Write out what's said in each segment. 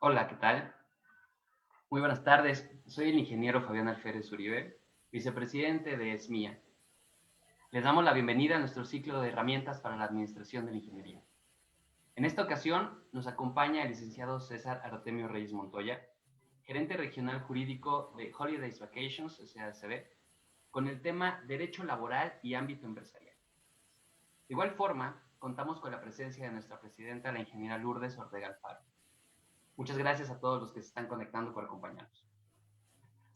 Hola, ¿qué tal? Muy buenas tardes. Soy el ingeniero Fabián Alférez Uribe, vicepresidente de ESMIA. Les damos la bienvenida a nuestro ciclo de herramientas para la administración de la ingeniería. En esta ocasión nos acompaña el licenciado César Artemio Reyes Montoya, gerente regional jurídico de Holidays Vacations, SADCB, con el tema Derecho Laboral y Ámbito Empresarial. De igual forma, contamos con la presencia de nuestra presidenta, la ingeniera Lourdes Ortega Alfaro. Muchas gracias a todos los que se están conectando por acompañarnos.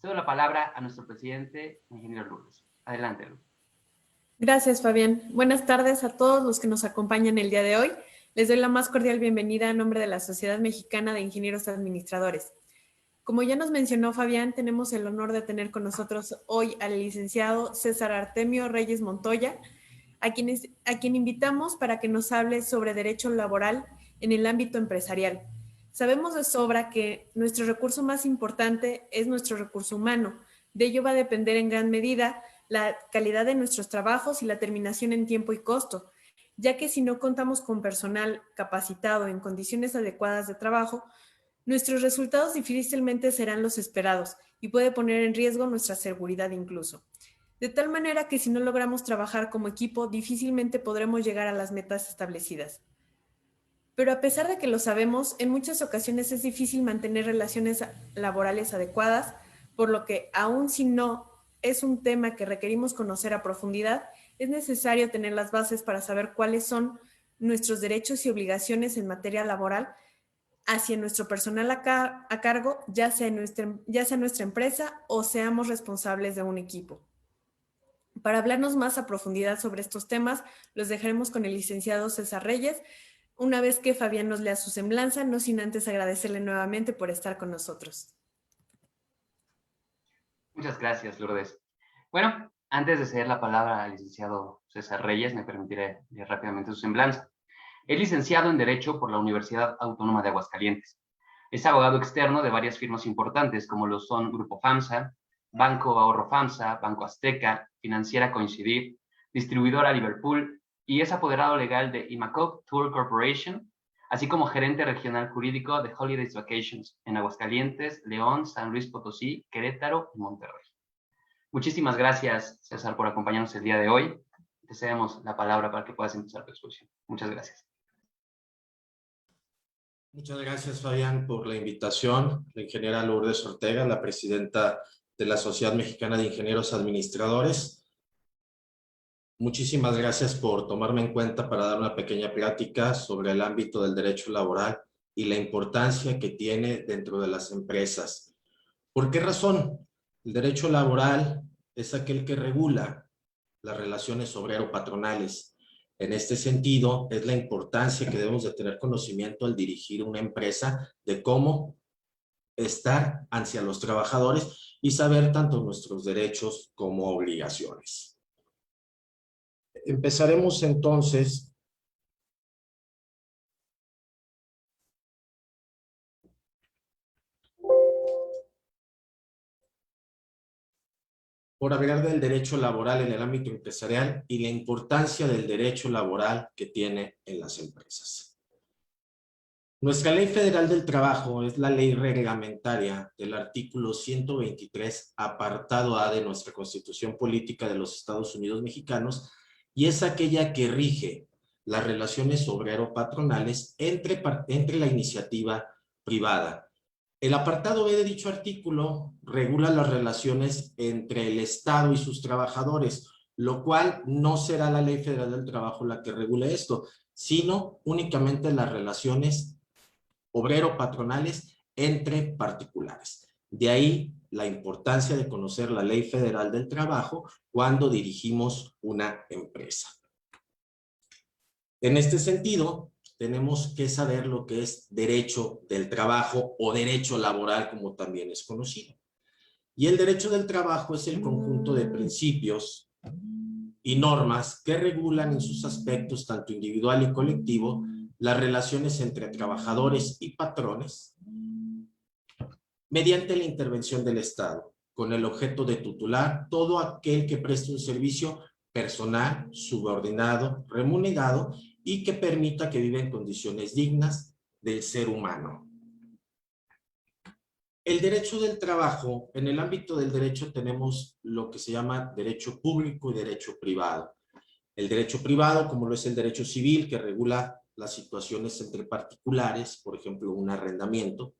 Cedo la palabra a nuestro presidente, ingeniero Lourdes. Adelante, Lourdes. Gracias, Fabián. Buenas tardes a todos los que nos acompañan el día de hoy. Les doy la más cordial bienvenida a nombre de la Sociedad Mexicana de Ingenieros Administradores. Como ya nos mencionó Fabián, tenemos el honor de tener con nosotros hoy al licenciado César Artemio Reyes Montoya, a quien invitamos para que nos hable sobre derecho laboral en el ámbito empresarial. Sabemos de sobra que nuestro recurso más importante es nuestro recurso humano. De ello va a depender en gran medida la calidad de nuestros trabajos y la terminación en tiempo y costo, ya que si no contamos con personal capacitado en condiciones adecuadas de trabajo, nuestros resultados difícilmente serán los esperados y puede poner en riesgo nuestra seguridad incluso. De tal manera que si no logramos trabajar como equipo, difícilmente podremos llegar a las metas establecidas. Pero a pesar de que lo sabemos, en muchas ocasiones es difícil mantener relaciones laborales adecuadas, por lo que aun si no es un tema que requerimos conocer a profundidad, es necesario tener las bases para saber cuáles son nuestros derechos y obligaciones en materia laboral hacia nuestro personal a cargo, ya sea nuestra empresa o seamos responsables de un equipo. Para hablarnos más a profundidad sobre estos temas, los dejaremos con el licenciado César Reyes, una vez que Fabián nos lea su semblanza, no sin antes agradecerle nuevamente por estar con nosotros. Muchas gracias, Lourdes. Bueno, antes de ceder la palabra al licenciado César Reyes, me permitiré leer rápidamente su semblanza. Es licenciado en Derecho por la Universidad Autónoma de Aguascalientes. Es abogado externo de varias firmas importantes, como lo son Grupo FAMSA, Banco Ahorro FAMSA, Banco Azteca, Financiera Coincidir, Distribuidora Liverpool, y es apoderado legal de Imacop Tour Corporation, así como gerente regional jurídico de Holidays Vacations en Aguascalientes, León, San Luis Potosí, Querétaro y Monterrey. Muchísimas gracias, César, por acompañarnos el día de hoy. Te cedemos la palabra para que puedas empezar tu exposición. Muchas gracias. Muchas gracias, Fabián, por la invitación. La ingeniera Lourdes Ortega, la presidenta de la Sociedad Mexicana de Ingenieros Administradores. Muchísimas gracias por tomarme en cuenta para dar una pequeña plática sobre el ámbito del derecho laboral y la importancia que tiene dentro de las empresas. ¿Por qué razón? El derecho laboral es aquel que regula las relaciones obrero-patronales. En este sentido, es la importancia que debemos de tener conocimiento al dirigir una empresa de cómo estar hacia los trabajadores y saber tanto nuestros derechos como obligaciones. Empezaremos entonces por hablar del derecho laboral en el ámbito empresarial y la importancia del derecho laboral que tiene en las empresas. Nuestra Ley Federal del Trabajo es la ley reglamentaria del artículo 123, apartado A de nuestra Constitución Política de los Estados Unidos Mexicanos, y es aquella que rige las relaciones obrero-patronales entre la iniciativa privada. El apartado B de dicho artículo regula las relaciones entre el Estado y sus trabajadores, lo cual no será la Ley Federal del Trabajo la que regule esto, sino únicamente las relaciones obrero-patronales entre particulares. De ahí la importancia de conocer la Ley Federal del Trabajo cuando dirigimos una empresa. En este sentido, tenemos que saber lo que es derecho del trabajo o derecho laboral, como también es conocido. Y el derecho del trabajo es el conjunto de principios y normas que regulan en sus aspectos, tanto individual y colectivo, las relaciones entre trabajadores y patrones mediante la intervención del Estado, con el objeto de tutelar todo aquel que preste un servicio personal, subordinado, remunerado y que permita que viva en condiciones dignas del ser humano. El derecho del trabajo, en el ámbito del derecho tenemos lo que se llama derecho público y derecho privado. El derecho privado, como lo es el derecho civil, que regula las situaciones entre particulares, por ejemplo, un arrendamiento,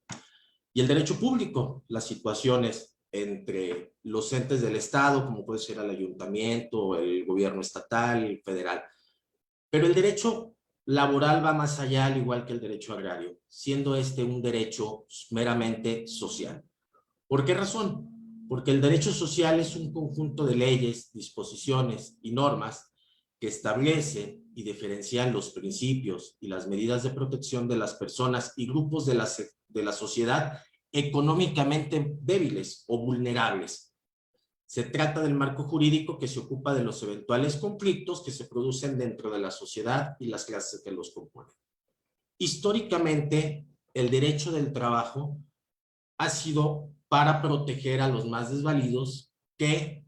y el derecho público, las situaciones entre los entes del Estado, como puede ser el ayuntamiento, el gobierno estatal, el federal. Pero el derecho laboral va más allá, al igual que el derecho agrario, siendo este un derecho meramente social. ¿Por qué razón? Porque el derecho social es un conjunto de leyes, disposiciones y normas que establecen y diferencian los principios y las medidas de protección de las personas y grupos de la sociedad económicamente débiles o vulnerables. Se trata del marco jurídico que se ocupa de los eventuales conflictos que se producen dentro de la sociedad y las clases que los componen. Históricamente, el derecho del trabajo ha sido para proteger a los más desvalidos, que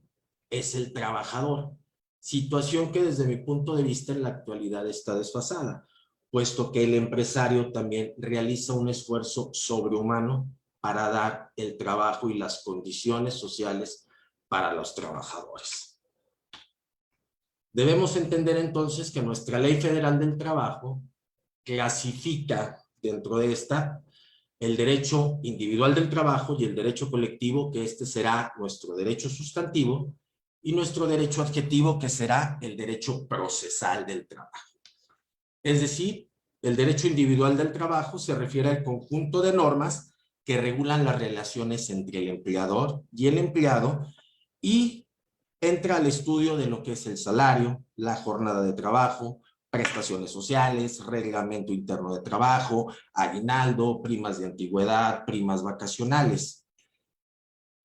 es el trabajador. Situación que desde mi punto de vista en la actualidad está desfasada, puesto que el empresario también realiza un esfuerzo sobrehumano para dar el trabajo y las condiciones sociales para los trabajadores. Debemos entender entonces que nuestra Ley Federal del Trabajo clasifica dentro de esta el derecho individual del trabajo y el derecho colectivo, que este será nuestro derecho sustantivo, y nuestro derecho adjetivo, que será el derecho procesal del trabajo. Es decir, el derecho individual del trabajo se refiere al conjunto de normas que regulan las relaciones entre el empleador y el empleado y entra al estudio de lo que es el salario, la jornada de trabajo, prestaciones sociales, reglamento interno de trabajo, aguinaldo, primas de antigüedad, primas vacacionales.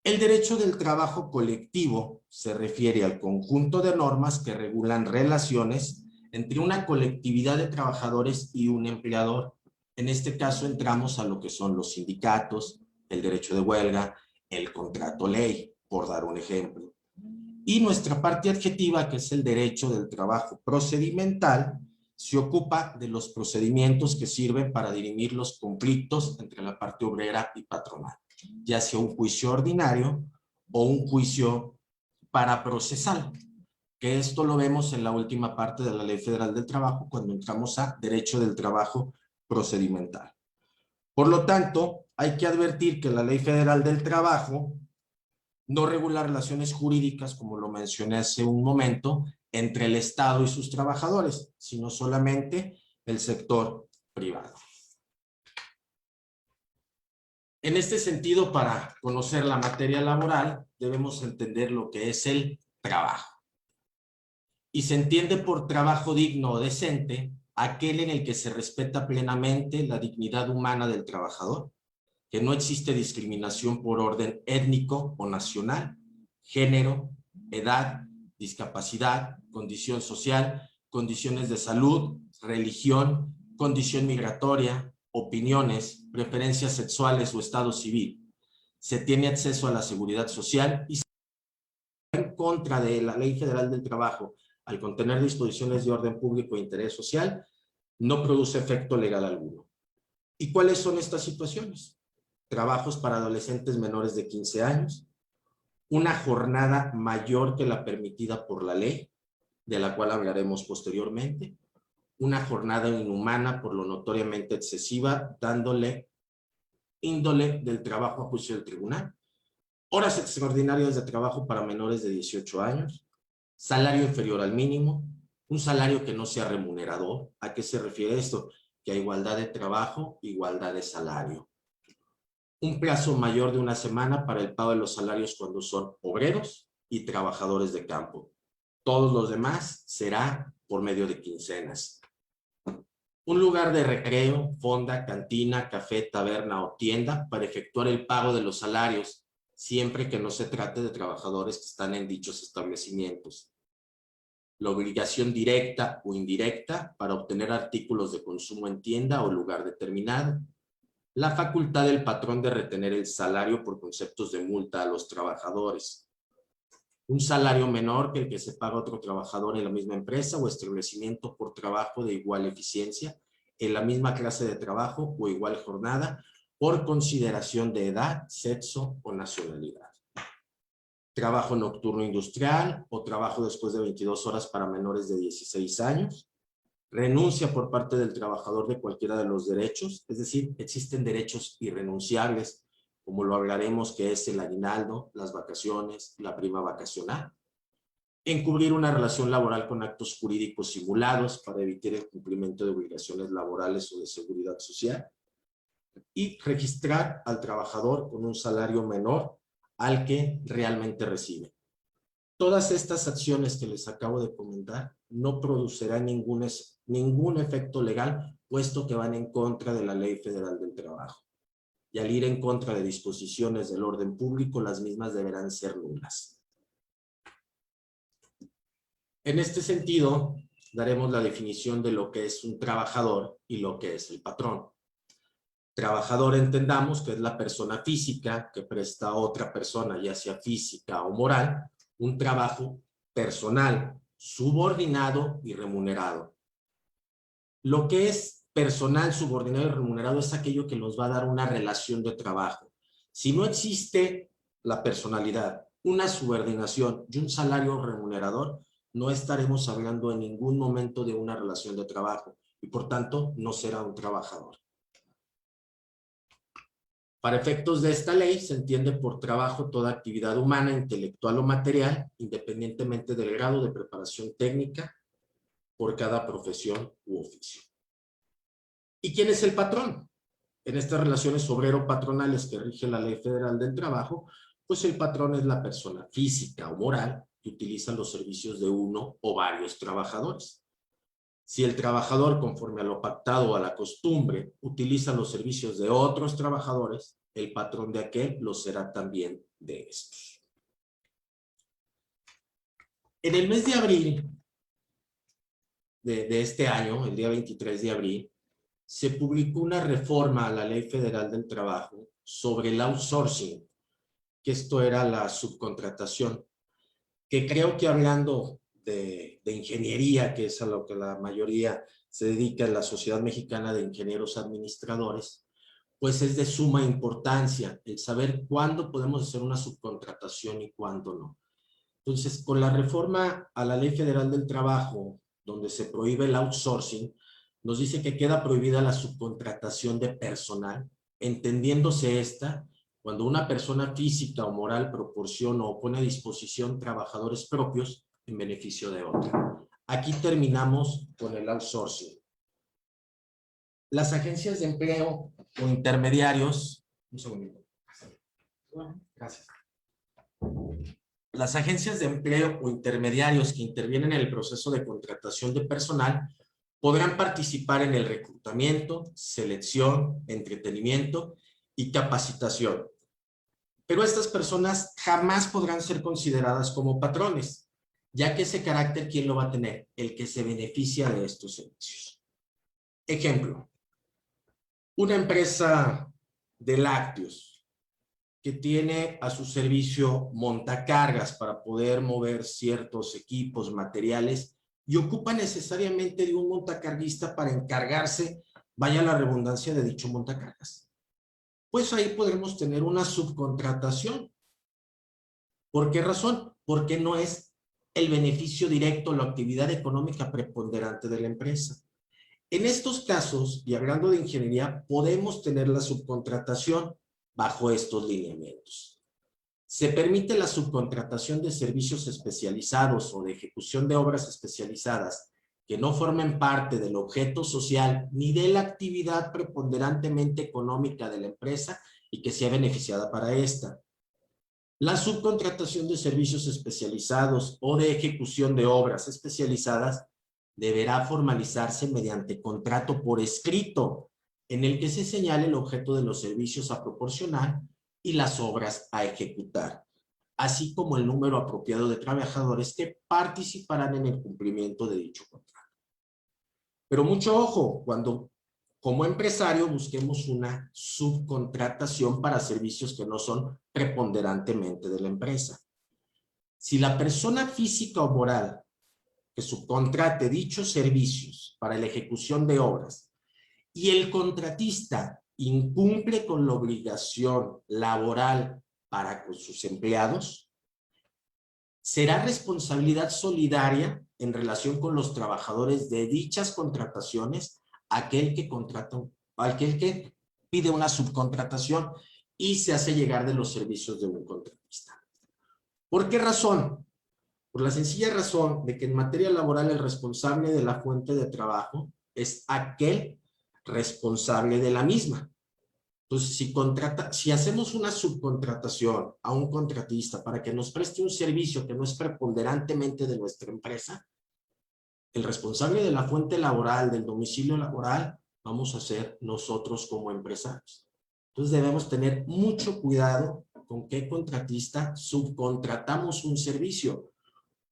El derecho del trabajo colectivo se refiere al conjunto de normas que regulan relaciones entre una colectividad de trabajadores y un empleador. En este caso entramos a lo que son los sindicatos, el derecho de huelga, el contrato ley, por dar un ejemplo. Y nuestra parte adjetiva, que es el derecho del trabajo procedimental, se ocupa de los procedimientos que sirven para dirimir los conflictos entre la parte obrera y patronal, ya sea un juicio ordinario o un juicio paraprocesal, que esto lo vemos en la última parte de la Ley Federal del Trabajo cuando entramos a derecho del trabajo procedimental. Por lo tanto, hay que advertir que la Ley Federal del Trabajo no regula relaciones jurídicas, como lo mencioné hace un momento, entre el Estado y sus trabajadores, sino solamente el sector privado. En este sentido, para conocer la materia laboral, debemos entender lo que es el trabajo. Y se entiende por trabajo digno o decente aquel en el que se respeta plenamente la dignidad humana del trabajador, que no existe discriminación por orden étnico o nacional, género, edad, discapacidad, condición social, condiciones de salud, religión, condición migratoria, opiniones, preferencias sexuales o estado civil. Se tiene acceso a la seguridad social y en contra de la Ley Federal del Trabajo, al contener disposiciones de orden público e interés social, no produce efecto legal alguno. ¿Y cuáles son estas situaciones? Trabajos para adolescentes menores de 15 años, una jornada mayor que la permitida por la ley, de la cual hablaremos posteriormente, una jornada inhumana por lo notoriamente excesiva, dándole índole del trabajo a juicio del tribunal, horas extraordinarias de trabajo para menores de 18 años, salario inferior al mínimo, un salario que no sea remunerador. ¿A qué se refiere esto? Que a igualdad de trabajo, igualdad de salario. Un plazo mayor de una semana para el pago de los salarios cuando son obreros y trabajadores de campo. Todos los demás será por medio de quincenas. Un lugar de recreo, fonda, cantina, café, taberna o tienda para efectuar el pago de los salarios, siempre que no se trate de trabajadores que están en dichos establecimientos. La obligación directa o indirecta para obtener artículos de consumo en tienda o lugar determinado. La facultad del patrón de retener el salario por conceptos de multa a los trabajadores. Un salario menor que el que se paga a otro trabajador en la misma empresa o establecimiento por trabajo de igual eficiencia, en la misma clase de trabajo o igual jornada, por consideración de edad, sexo o nacionalidad. Trabajo nocturno industrial o trabajo después de 22 horas para menores de 16 años. Renuncia por parte del trabajador de cualquiera de los derechos, es decir, existen derechos irrenunciables, como lo hablaremos, que es el aguinaldo, las vacaciones, la prima vacacional. Encubrir una relación laboral con actos jurídicos simulados para evitar el cumplimiento de obligaciones laborales o de seguridad social. Y registrar al trabajador con un salario menor al que realmente recibe. Todas estas acciones que les acabo de comentar no producirá ningún efecto legal, puesto que van en contra de la Ley Federal del Trabajo. Y al ir en contra de disposiciones del orden público, las mismas deberán ser nulas. En este sentido, daremos la definición de lo que es un trabajador y lo que es el patrón. Trabajador, entendamos que es la persona física que presta a otra persona, ya sea física o moral, un trabajo personal, subordinado y remunerado. Lo que es personal, subordinado y remunerado es aquello que nos va a dar una relación de trabajo. Si no existe la personalidad, una subordinación y un salario remunerador, no estaremos hablando en ningún momento de una relación de trabajo y por tanto no será un trabajador. Para efectos de esta ley se entiende por trabajo toda actividad humana, intelectual o material, independientemente del grado de preparación técnica por cada profesión u oficio. ¿Y quién es el patrón? En estas relaciones obrero-patronales que rige la Ley Federal del Trabajo, pues el patrón es la persona física o moral que utiliza los servicios de uno o varios trabajadores. Si el trabajador, conforme a lo pactado o a la costumbre, utiliza los servicios de otros trabajadores, el patrón de aquel lo será también de estos. En el mes de abril de este año, el día 23 de abril, se publicó una reforma a la Ley Federal del Trabajo sobre el outsourcing, que esto era la subcontratación, que creo que hablando de ingeniería, que es a lo que la mayoría se dedica en la Sociedad Mexicana de Ingenieros Administradores, pues es de suma importancia el saber cuándo podemos hacer una subcontratación y cuándo no. Entonces, con la reforma a la Ley Federal del Trabajo, donde se prohíbe el outsourcing, nos dice que queda prohibida la subcontratación de personal, entendiéndose esta cuando una persona física o moral proporciona o pone a disposición trabajadores propios en beneficio de otra. Aquí terminamos con el outsourcing. Las agencias de empleo o intermediarios, un segundito. Gracias. Las agencias de empleo o intermediarios que intervienen en el proceso de contratación de personal podrán participar en el reclutamiento, selección, entretenimiento y capacitación. Pero estas personas jamás podrán ser consideradas como patrones, ya que ese carácter, ¿quién lo va a tener? El que se beneficia de estos servicios. Ejemplo, una empresa de lácteos que tiene a su servicio montacargas para poder mover ciertos equipos, materiales, y ocupa necesariamente de un montacarguista para encargarse, vaya la redundancia, de dicho montacargas. Pues ahí podremos tener una subcontratación. ¿Por qué razón? Porque no es el beneficio directo o la actividad económica preponderante de la empresa. En estos casos, y hablando de ingeniería, podemos tener la subcontratación bajo estos lineamientos. Se permite la subcontratación de servicios especializados o de ejecución de obras especializadas que no formen parte del objeto social ni de la actividad preponderantemente económica de la empresa y que sea beneficiada para esta. La subcontratación de servicios especializados o de ejecución de obras especializadas deberá formalizarse mediante contrato por escrito, en el que se señale el objeto de los servicios a proporcionar y las obras a ejecutar, así como el número apropiado de trabajadores que participarán en el cumplimiento de dicho contrato. Pero mucho ojo, cuando como empresario busquemos una subcontratación para servicios que no son preponderantemente de la empresa. Si la persona física o moral que subcontrate dichos servicios para la ejecución de obras y el contratista incumple con la obligación laboral para con sus empleados, será responsabilidad solidaria en relación con los trabajadores de dichas contrataciones aquel que pide una subcontratación y se hace llegar de los servicios de un contratista. ¿Por qué razón? Por la sencilla razón de que en materia laboral el responsable de la fuente de trabajo es aquel responsable de la misma. Entonces, si hacemos una subcontratación a un contratista para que nos preste un servicio que no es preponderantemente de nuestra empresa, El responsable de la fuente laboral, del domicilio laboral, vamos a ser nosotros como empresarios. Entonces debemos tener mucho cuidado con qué contratista subcontratamos un servicio,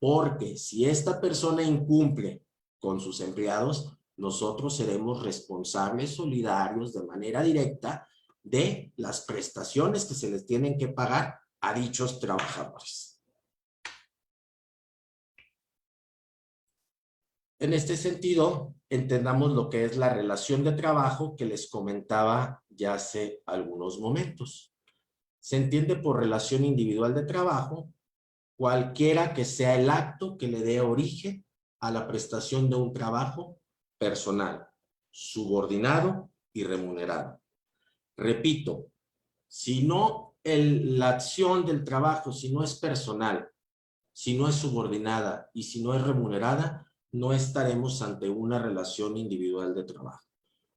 porque si esta persona incumple con sus empleados, nosotros seremos responsables solidarios de manera directa de las prestaciones que se les tienen que pagar a dichos trabajadores. En este sentido, entendamos lo que es la relación de trabajo que les comentaba ya hace algunos momentos. Se entiende por relación individual de trabajo cualquiera que sea el acto que le dé origen a la prestación de un trabajo personal, subordinado y remunerado. Repito, si no la acción del trabajo, si no es personal, si no es subordinada y si no es remunerada, no estaremos ante una relación individual de trabajo.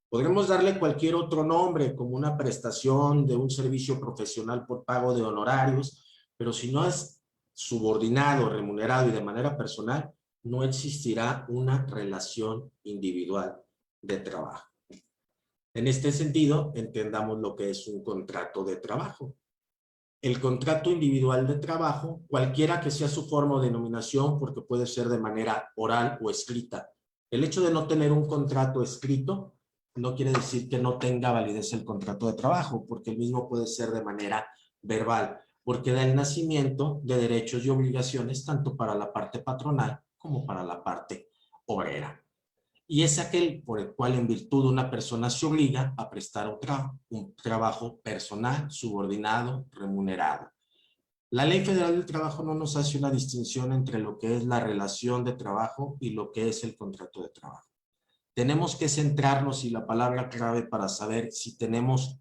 Podremos darle cualquier otro nombre, como una prestación de un servicio profesional por pago de honorarios, pero si no es subordinado, remunerado y de manera personal, no existirá una relación individual de trabajo. En este sentido, entendamos lo que es un contrato de trabajo. El contrato individual de trabajo, cualquiera que sea su forma o denominación, porque puede ser de manera oral o escrita. El hecho de no tener un contrato escrito no quiere decir que no tenga validez el contrato de trabajo, porque el mismo puede ser de manera verbal, porque da el nacimiento de derechos y obligaciones tanto para la parte patronal como para la parte obrera. Y es aquel por el cual en virtud una persona se obliga a prestar un trabajo personal, subordinado, remunerado. La Ley Federal del Trabajo no nos hace una distinción entre lo que es la relación de trabajo y lo que es el contrato de trabajo. Tenemos que centrarnos, y la palabra clave para saber si tenemos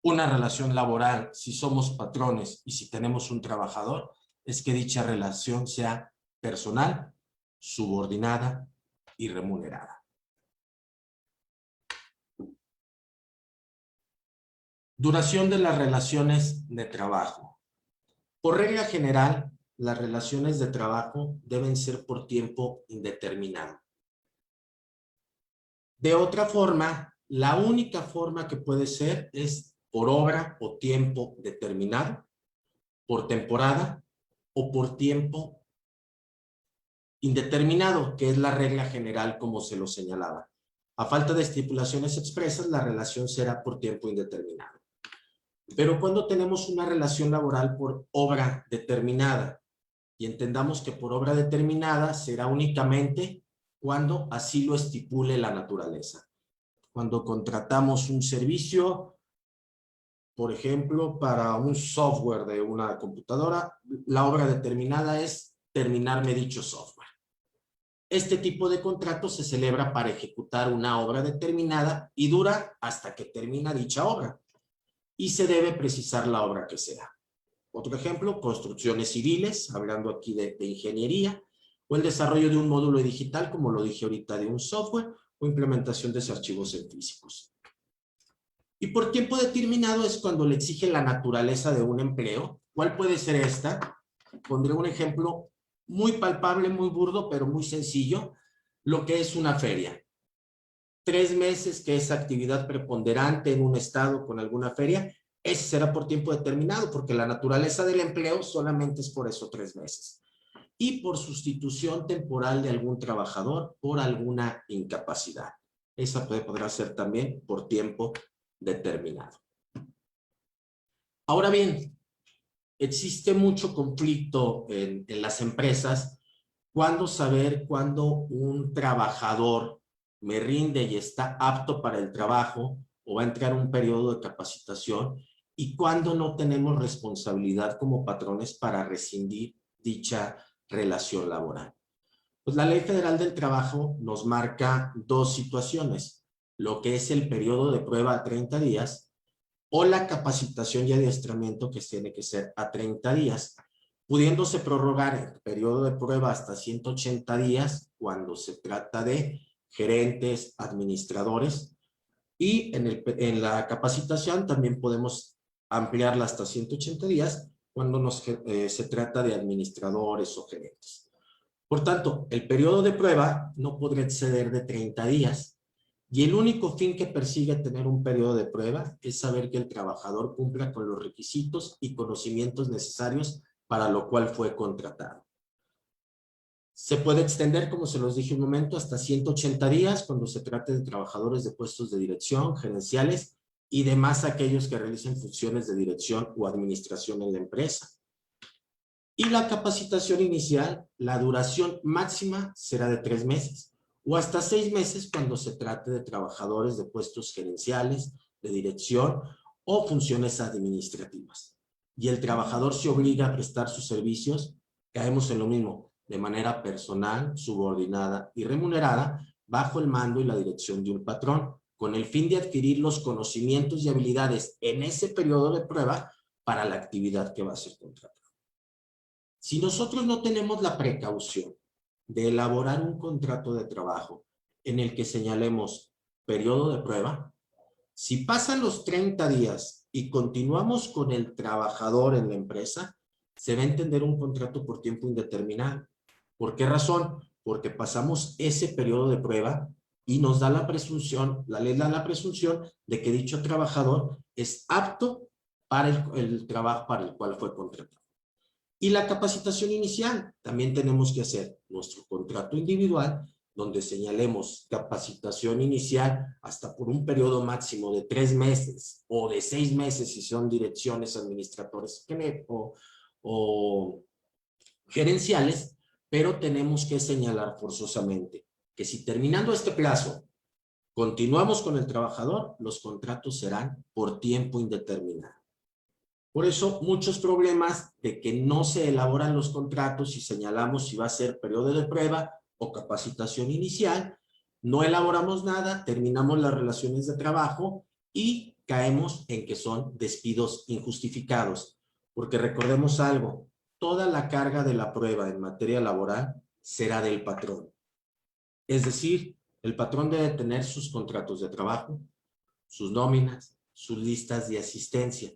una relación laboral, si somos patrones y si tenemos un trabajador, es que dicha relación sea personal, subordinada y remunerada. Duración de las relaciones de trabajo. Por regla general, las relaciones de trabajo deben ser por tiempo indeterminado. De otra forma, la única forma que puede ser es por obra o tiempo determinado, por temporada o por tiempo indeterminado, que es la regla general como se lo señalaba. A falta de estipulaciones expresas, la relación será por tiempo indeterminado. Pero cuando tenemos una relación laboral por obra determinada, y entendamos que por obra determinada será únicamente cuando así lo estipule la naturaleza. Cuando contratamos un servicio, por ejemplo, para un software de una computadora, la obra determinada es terminarme dicho software. Este tipo de contrato se celebra para ejecutar una obra determinada y dura hasta que termina dicha obra. Y se debe precisar la obra que sea. Otro ejemplo, construcciones civiles, hablando aquí de ingeniería, o el desarrollo de un módulo digital, como lo dije ahorita, de un software, o implementación de archivos físicos. Y por tiempo determinado es cuando le exige la naturaleza de un empleo. ¿Cuál puede ser esta? Pondré un ejemplo muy palpable, muy burdo, pero muy sencillo, lo que es una feria. 3 meses que es actividad preponderante en un estado con alguna feria, ese será por tiempo determinado, porque la naturaleza del empleo solamente es por eso 3 meses. Y por sustitución temporal de algún trabajador por alguna incapacidad. Esa podrá ser también por tiempo determinado. Ahora bien, existe mucho conflicto en las empresas cuándo saber cuándo un trabajador me rinde y está apto para el trabajo o va a entrar un periodo de capacitación y cuándo no tenemos responsabilidad como patrones para rescindir dicha relación laboral. Pues la Ley Federal del Trabajo nos marca 2 situaciones, lo que es el periodo de prueba a 30 días o la capacitación y adiestramiento que tiene que ser a 30 días, pudiéndose prorrogar el periodo de prueba hasta 180 días cuando se trata de gerentes, administradores, y en la capacitación también podemos ampliarla hasta 180 días cuando se trata de administradores o gerentes. Por tanto, el periodo de prueba no podrá exceder de 30 días. Y el único fin que persigue tener un periodo de prueba es saber que el trabajador cumpla con los requisitos y conocimientos necesarios para lo cual fue contratado. Se puede extender, como se los dije un momento, hasta 180 días cuando se trate de trabajadores de puestos de dirección, gerenciales y demás aquellos que realicen funciones de dirección o administración en la empresa. Y la capacitación inicial, la duración máxima será de 3 meses o hasta 6 meses cuando se trate de trabajadores de puestos gerenciales, de dirección o funciones administrativas. Y el trabajador se obliga a prestar sus servicios, caemos en lo mismo, de manera personal, subordinada y remunerada, bajo el mando y la dirección de un patrón, con el fin de adquirir los conocimientos y habilidades en ese periodo de prueba para la actividad que va a ser contratada. Si nosotros no tenemos la precaución de elaborar un contrato de trabajo en el que señalemos periodo de prueba, si pasan los 30 días y continuamos con el trabajador en la empresa, se va a entender un contrato por tiempo indeterminado. ¿Por qué razón? Porque pasamos ese periodo de prueba y nos da la presunción, la ley da la presunción de que dicho trabajador es apto para el trabajo para el cual fue contratado. Y la capacitación inicial, también tenemos que hacer nuestro contrato individual, donde señalemos capacitación inicial hasta por un periodo máximo de 3 meses o de 6 meses si son direcciones, administradores o gerenciales, pero tenemos que señalar forzosamente que si terminando este plazo continuamos con el trabajador, los contratos serán por tiempo indeterminado. Por eso, muchos problemas de que no se elaboran los contratos y señalamos si va a ser periodo de prueba o capacitación inicial, no elaboramos nada, terminamos las relaciones de trabajo y caemos en que son despidos injustificados. Porque recordemos algo, toda la carga de la prueba en materia laboral será del patrón. Es decir, el patrón debe tener sus contratos de trabajo, sus nóminas, sus listas de asistencia,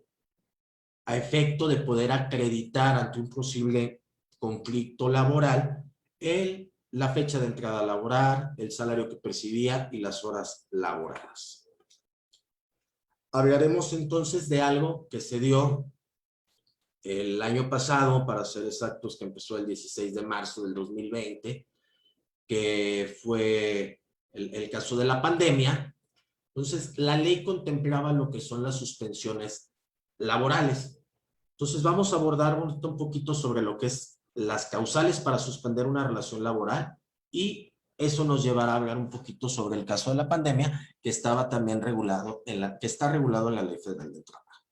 a efecto de poder acreditar ante un posible conflicto laboral la fecha de entrada laboral, el salario que percibía y las horas laboradas. Hablaremos entonces de algo que se dio el año pasado, para ser exactos, que empezó el 16 de marzo del 2020, que fue el caso de la pandemia. Entonces, la ley contemplaba lo que son las suspensiones laborales. Entonces vamos a abordar un poquito sobre lo que es las causales para suspender una relación laboral y eso nos llevará a hablar un poquito sobre el caso de la pandemia que estaba también regulado que está regulado en la Ley Federal del Trabajo.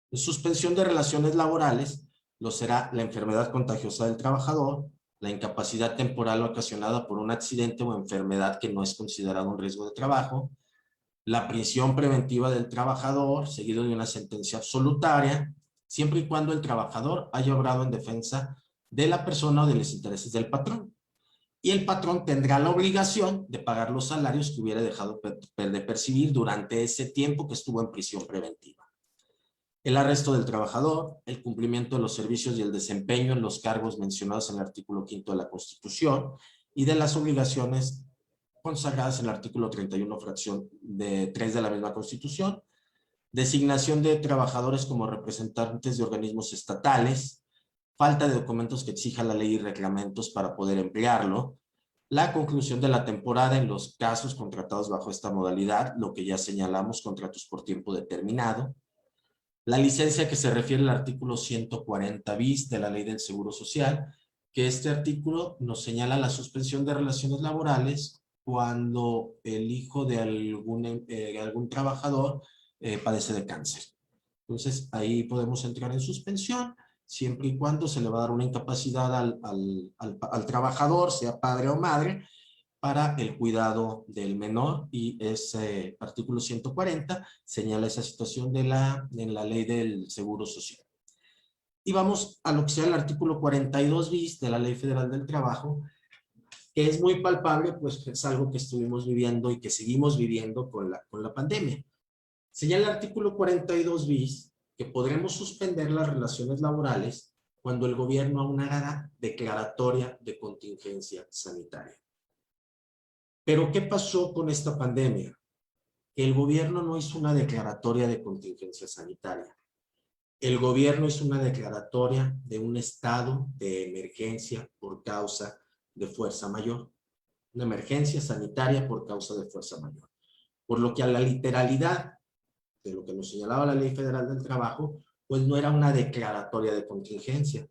En suspensión de relaciones laborales lo será la enfermedad contagiosa del trabajador, la incapacidad temporal ocasionada por un accidente o enfermedad que no es considerado un riesgo de trabajo, la prisión preventiva del trabajador seguido de una sentencia absolutaria, siempre y cuando el trabajador haya obrado en defensa de la persona o de los intereses del patrón. Y el patrón tendrá la obligación de pagar los salarios que hubiera dejado de percibir durante ese tiempo que estuvo en prisión preventiva. El arresto del trabajador, el cumplimiento de los servicios y el desempeño en los cargos mencionados en el artículo 5 de la Constitución y de las obligaciones consagradas en el artículo 31, fracción 3 de la misma Constitución, designación de trabajadores como representantes de organismos estatales, falta de documentos que exija la ley y reglamentos para poder emplearlo, la conclusión de la temporada en los casos contratados bajo esta modalidad, lo que ya señalamos, contratos por tiempo determinado, la licencia que se refiere al artículo 140 bis de la Ley del Seguro Social, que este artículo nos señala la suspensión de relaciones laborales cuando el hijo de algún trabajador padece de cáncer. Entonces, ahí podemos entrar en suspensión, siempre y cuando se le va a dar una incapacidad al trabajador, sea padre o madre, para el cuidado del menor, y ese artículo 140 señala esa situación en la Ley del Seguro Social. Y vamos a lo que sea el artículo 42 bis de la Ley Federal del Trabajo, que es muy palpable, pues es algo que estuvimos viviendo y que seguimos viviendo con la pandemia. Señala el artículo 42 bis que podremos suspender las relaciones laborales cuando el gobierno aún haga declaratoria de contingencia sanitaria. Pero ¿qué pasó con esta pandemia? El gobierno no hizo una declaratoria de contingencia sanitaria. El gobierno hizo una declaratoria de un estado de emergencia por causa de fuerza mayor. Una emergencia sanitaria por causa de fuerza mayor. Por lo que a la literalidad de lo que nos señalaba la Ley Federal del Trabajo, pues no era una declaratoria de contingencia.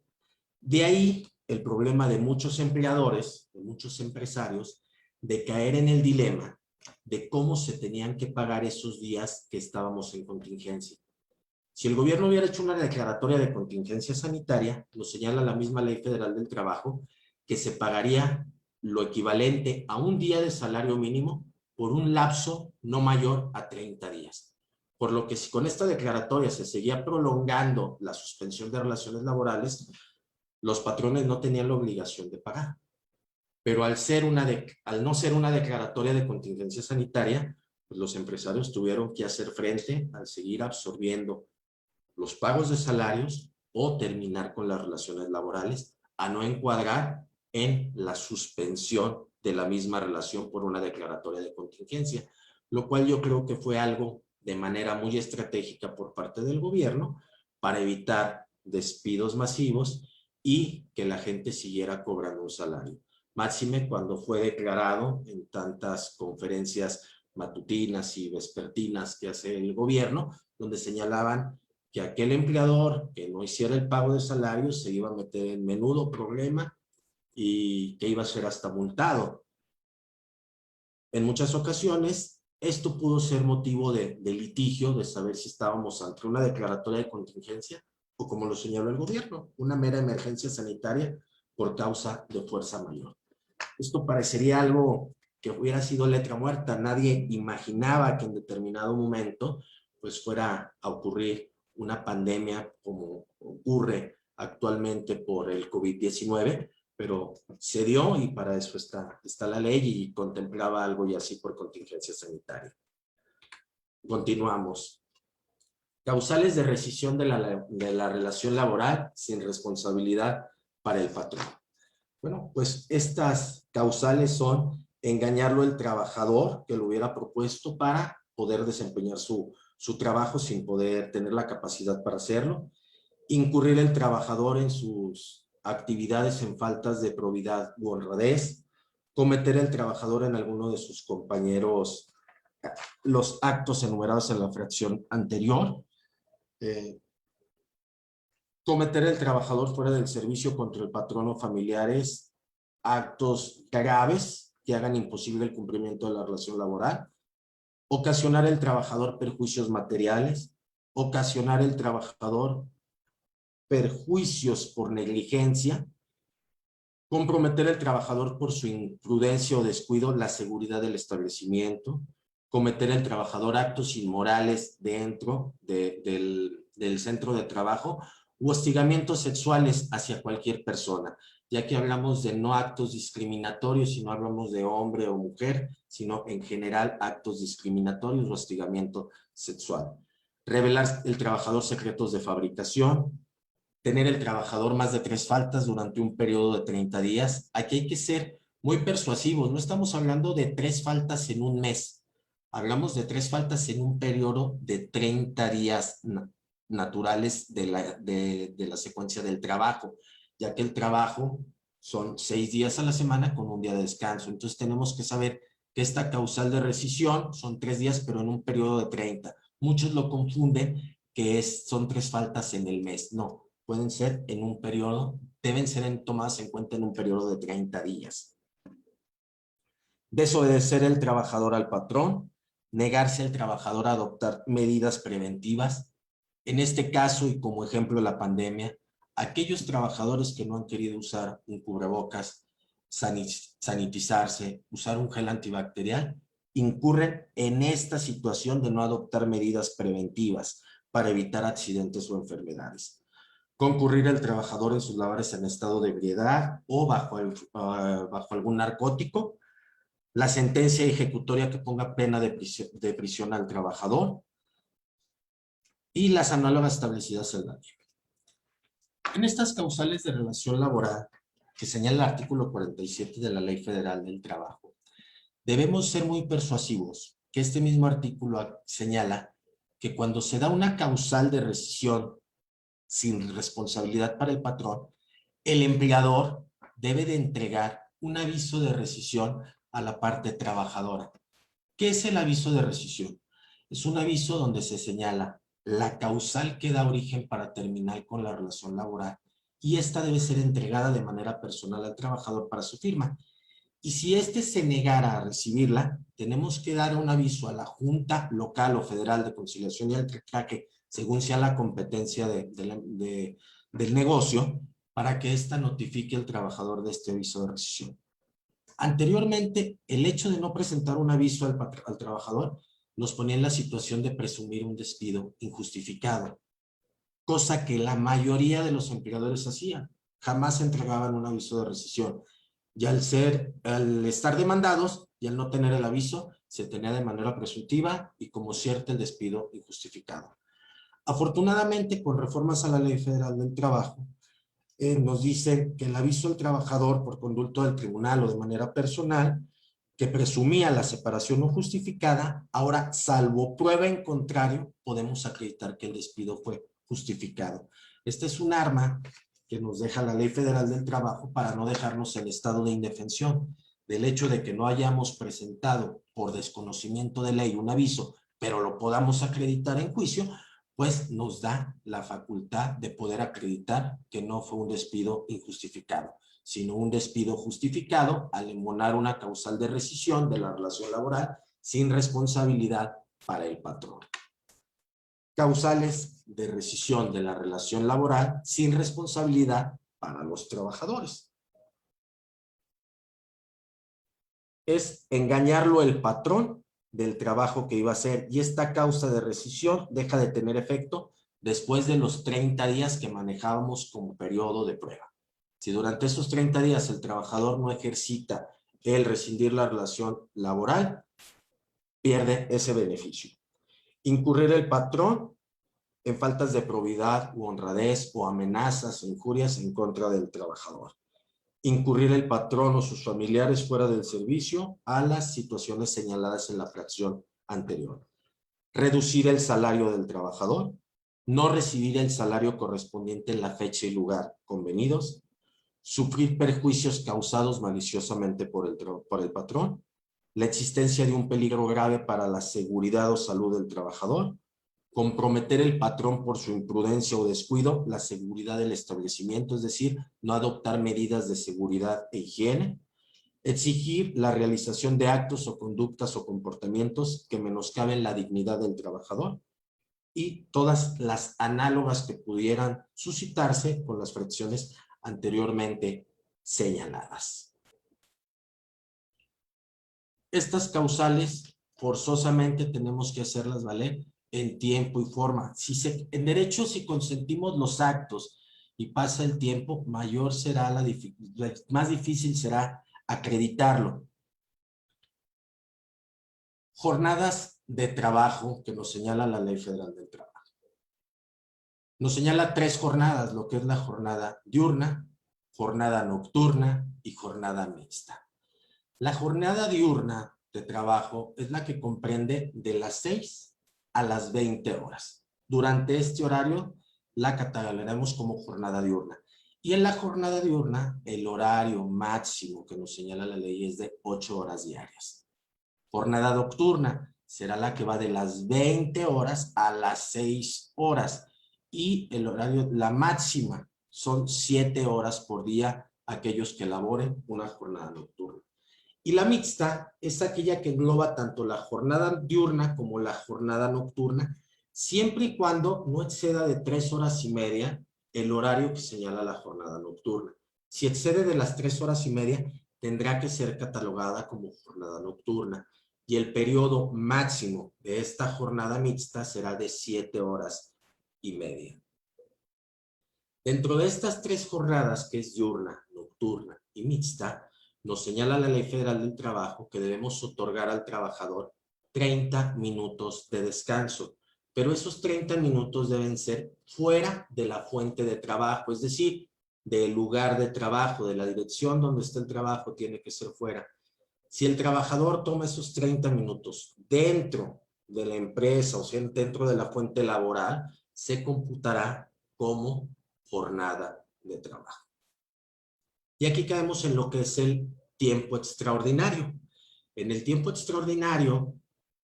De ahí el problema de muchos empleadores, de muchos empresarios, de caer en el dilema de cómo se tenían que pagar esos días que estábamos en contingencia. Si el gobierno hubiera hecho una declaratoria de contingencia sanitaria, nos señala la misma Ley Federal del Trabajo, que se pagaría lo equivalente a un día de salario mínimo por un lapso no mayor a 30 días. Por lo que si con esta declaratoria se seguía prolongando la suspensión de relaciones laborales, los patrones no tenían la obligación de pagar. Pero al no ser una declaratoria de contingencia sanitaria, pues los empresarios tuvieron que hacer frente al seguir absorbiendo los pagos de salarios o terminar con las relaciones laborales, a no encuadrar en la suspensión de la misma relación por una declaratoria de contingencia, lo cual yo creo que fue algo de manera muy estratégica por parte del gobierno para evitar despidos masivos y que la gente siguiera cobrando un salario. Máxime cuando fue declarado en tantas conferencias matutinas y vespertinas que hace el gobierno, donde señalaban que aquel empleador que no hiciera el pago de salarios se iba a meter en menudo problema y que iba a ser hasta multado. En muchas ocasiones, esto pudo ser motivo de litigio, de saber si estábamos ante una declaratoria de contingencia o, como lo señaló el gobierno, una mera emergencia sanitaria por causa de fuerza mayor. Esto parecería algo que hubiera sido letra muerta. Nadie imaginaba que en determinado momento pues fuera a ocurrir una pandemia como ocurre actualmente por el COVID-19, pero se dio y para eso está la ley y contemplaba algo y así por contingencia sanitaria. Continuamos. Causales de rescisión de la relación laboral sin responsabilidad para el patrón. Bueno, pues estas causales son engañarlo el trabajador que lo hubiera propuesto para poder desempeñar su trabajo sin poder tener la capacidad para hacerlo, incurrir el trabajador en sus actividades en faltas de probidad u honradez, cometer el trabajador en alguno de sus compañeros los actos enumerados en la fracción anterior, cometer el trabajador fuera del servicio contra el patrón o familiares actos graves que hagan imposible el cumplimiento de la relación laboral, ocasionar el trabajador perjuicios materiales, ocasionar el trabajador perjuicios por negligencia, comprometer al trabajador por su imprudencia o descuido la seguridad del establecimiento, cometer el trabajador actos inmorales dentro del centro de trabajo u hostigamientos sexuales hacia cualquier persona, ya que hablamos de no actos discriminatorios y no hablamos de hombre o mujer, sino en general actos discriminatorios o hostigamiento sexual. Revelar el trabajador secretos de fabricación, tener el trabajador más de 3 faltas durante un periodo de 30 días. Aquí hay que ser muy persuasivos, no estamos hablando de 3 faltas en un mes, hablamos de 3 faltas en un periodo de 30 días naturales de la secuencia del trabajo, ya que el trabajo son 6 días a la semana con un día de descanso. Entonces tenemos que saber que esta causal de rescisión son 3 días, pero en un periodo de 30. Muchos lo confunden que son 3 faltas en el mes. No, pueden ser en un periodo, deben ser tomadas en cuenta en un periodo de 30 días. Desobedecer el trabajador al patrón, negarse al trabajador a adoptar medidas preventivas. En este caso, y como ejemplo la pandemia, aquellos trabajadores que no han querido usar un cubrebocas, sanitizarse, usar un gel antibacterial, incurren en esta situación de no adoptar medidas preventivas para evitar accidentes o enfermedades. Concurrir al trabajador en sus labores en estado de ebriedad o bajo algún narcótico. La sentencia ejecutoria que ponga pena de prisión al trabajador. Y las análogas establecidas en la ley. En estas causales de relación laboral, que señala el artículo 47 de la Ley Federal del Trabajo, debemos ser muy persuasivos, que este mismo artículo señala que cuando se da una causal de rescisión sin responsabilidad para el patrón, el empleador debe de entregar un aviso de rescisión a la parte trabajadora. ¿Qué es el aviso de rescisión? Es un aviso donde se señala la causal que da origen para terminar con la relación laboral y esta debe ser entregada de manera personal al trabajador para su firma. Y si éste se negara a recibirla, tenemos que dar un aviso a la Junta Local o Federal de Conciliación y Arbitraje, según sea la competencia del negocio, para que ésta notifique al trabajador de este aviso de rescisión. Anteriormente, el hecho de no presentar un aviso al trabajador nos ponía en la situación de presumir un despido injustificado, cosa que la mayoría de los empleadores hacían. Jamás entregaban un aviso de rescisión. Y al estar demandados y al no tener el aviso, se tenía de manera presuntiva y como cierto el despido injustificado. Afortunadamente, con reformas a la Ley Federal del Trabajo, nos dice que el aviso al trabajador por conducto del tribunal o de manera personal, que presumía la separación no justificada, ahora, salvo prueba en contrario, podemos acreditar que el despido fue justificado. Este es un arma que nos deja la Ley Federal del Trabajo para no dejarnos en estado de indefensión, del hecho de que no hayamos presentado por desconocimiento de ley un aviso, pero lo podamos acreditar en juicio, pues nos da la facultad de poder acreditar que no fue un despido injustificado, sino un despido justificado al embonar una causal de rescisión de la relación laboral sin responsabilidad para el patrón. Causales de rescisión de la relación laboral sin responsabilidad para los trabajadores. Es engañarlo el patrón del trabajo que iba a hacer y esta causa de rescisión deja de tener efecto después de los 30 días que manejábamos como periodo de prueba. Si durante esos 30 días el trabajador no ejercita el rescindir la relación laboral, pierde ese beneficio. Incurrir el patrón en faltas de probidad u honradez o amenazas o injurias en contra del trabajador. Incurrir el patrón o sus familiares fuera del servicio a las situaciones señaladas en la fracción anterior. Reducir el salario del trabajador. No recibir el salario correspondiente en la fecha y lugar convenidos. Sufrir perjuicios causados maliciosamente por el patrón. La existencia de un peligro grave para la seguridad o salud del trabajador. Comprometer el patrón por su imprudencia o descuido la seguridad del establecimiento, es decir, no adoptar medidas de seguridad e higiene, exigir la realización de actos o conductas o comportamientos que menoscaben la dignidad del trabajador y todas las análogas que pudieran suscitarse con las fracciones anteriormente señaladas. Estas causales forzosamente tenemos que hacerlas valer en tiempo y forma. En derecho, si consentimos los actos y pasa el tiempo, mayor será más difícil será acreditarlo. Jornadas de trabajo que nos señala la Ley Federal del Trabajo. Nos señala 3 jornadas, lo que es la jornada diurna, jornada nocturna y jornada mixta. La jornada diurna de trabajo es la que comprende de las 6 a las 20 horas. Durante este horario la catalogaremos como jornada diurna. Y en la jornada diurna, el horario máximo que nos señala la ley es de 8 horas diarias. Jornada nocturna será la que va de las 20 horas a las 6 horas. Y el horario, la máxima, son 7 horas por día aquellos que laboren una jornada nocturna. Y la mixta es aquella que engloba tanto la jornada diurna como la jornada nocturna, siempre y cuando no exceda de 3 horas y media el horario que señala la jornada nocturna. Si excede de las 3 horas y media, tendrá que ser catalogada como jornada nocturna. Y el periodo máximo de esta jornada mixta será de 7 horas y media. Dentro de estas 3 jornadas, que es diurna, nocturna y mixta, nos señala la Ley Federal del Trabajo que debemos otorgar al trabajador 30 minutos de descanso. pero esos 30 minutos deben ser fuera de la fuente de trabajo, es decir, del lugar de trabajo, de la dirección donde está el trabajo, tiene que ser fuera. Si el trabajador toma esos 30 minutos dentro de la empresa, o sea, dentro de la fuente laboral, se computará como jornada de trabajo. Y aquí caemos en lo que es el tiempo extraordinario. En el tiempo extraordinario,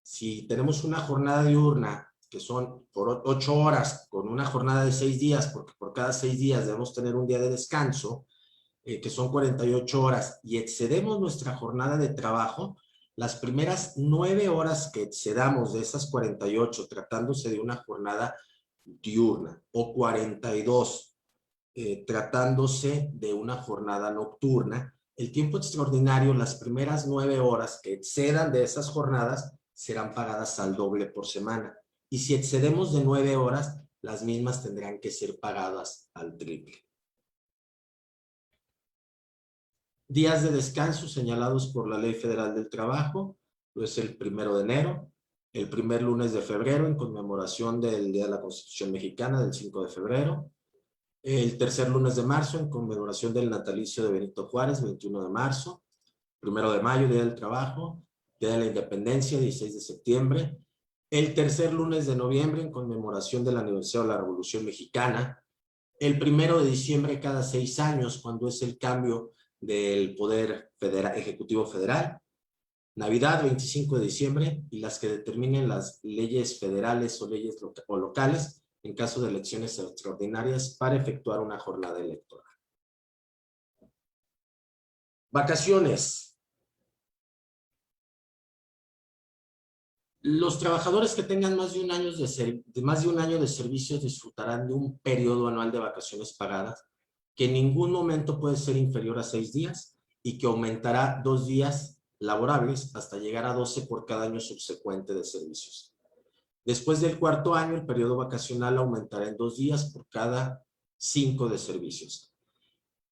si tenemos una jornada diurna que son por 8 horas, con una jornada de 6 días, porque por cada 6 días debemos tener un día de descanso, que son 48 horas, y excedemos nuestra jornada de trabajo, las primeras 9 horas que excedamos de esas 48, tratándose de una jornada diurna, o 42, tratándose de una jornada nocturna, el tiempo extraordinario, las primeras 9 horas que excedan de esas jornadas, serán pagadas al doble por semana. Y si excedemos de 9 horas, las mismas tendrán que ser pagadas al triple. Días de descanso señalados por la Ley Federal del Trabajo, es el 1 de enero, el primer lunes de febrero en conmemoración del Día de la Constitución Mexicana, del 5 de febrero, el tercer lunes de marzo en conmemoración del natalicio de Benito Juárez, 21 de marzo, 1 de mayo, Día del Trabajo, Día de la Independencia, 16 de septiembre, el tercer lunes de noviembre en conmemoración del aniversario de la Revolución Mexicana, el 1 de diciembre cada 6 años, cuando es el cambio del Poder Federal, Ejecutivo Federal, Navidad, 25 de diciembre, y las que determinen las leyes federales o leyes locales en caso de elecciones extraordinarias para efectuar una jornada electoral. Vacaciones. Los trabajadores que tengan más de un año de servicios disfrutarán de un periodo anual de vacaciones pagadas que en ningún momento puede ser inferior a 6 días y que aumentará 2 días laborables hasta llegar a 12 por cada año subsecuente de servicios. Después del 4º año, el periodo vacacional aumentará en 2 días por cada 5 de servicios.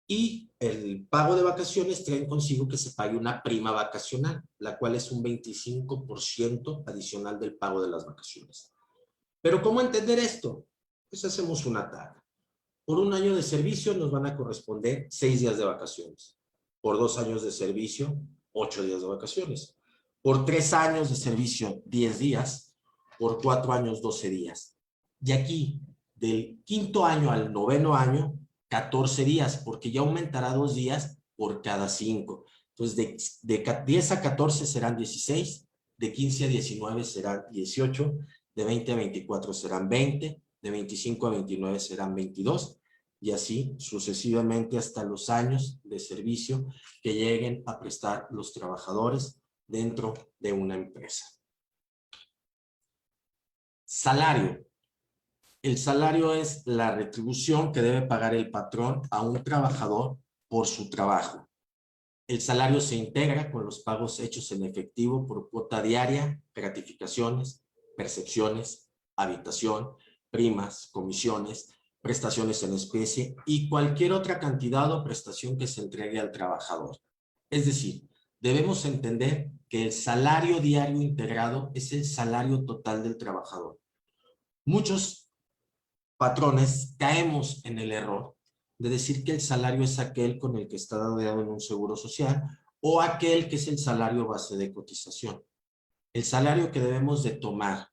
Y el pago de vacaciones trae consigo que se pague una prima vacacional, la cual es un 25% adicional del pago de las vacaciones. ¿Pero cómo entender esto? Pues hacemos una tabla. Por un año de servicio nos van a corresponder 6 días de vacaciones. Por 2 años de servicio, 8 días de vacaciones. Por 3 años de servicio, 10 días. Por 4 años, 12 días. Y aquí, del 5º año al 9º año, 14 días, porque ya aumentará 2 días por cada 5. Entonces, de 10 a 14 serán 16, de 15 a 19 serán 18, de 20 a 24 serán 20, de 25 a 29 serán 22, y así sucesivamente hasta los años de servicio que lleguen a prestar los trabajadores dentro de una empresa. Salario. El salario es la retribución que debe pagar el patrón a un trabajador por su trabajo. El salario se integra con los pagos hechos en efectivo por cuota diaria, gratificaciones, percepciones, habitación, primas, comisiones, prestaciones en especie y cualquier otra cantidad o prestación que se entregue al trabajador. Es decir, debemos entender que el salario diario integrado es el salario total del trabajador. Muchos patrones caemos en el error de decir que el salario es aquel con el que está dado en un seguro social o aquel que es el salario base de cotización. El salario que debemos de tomar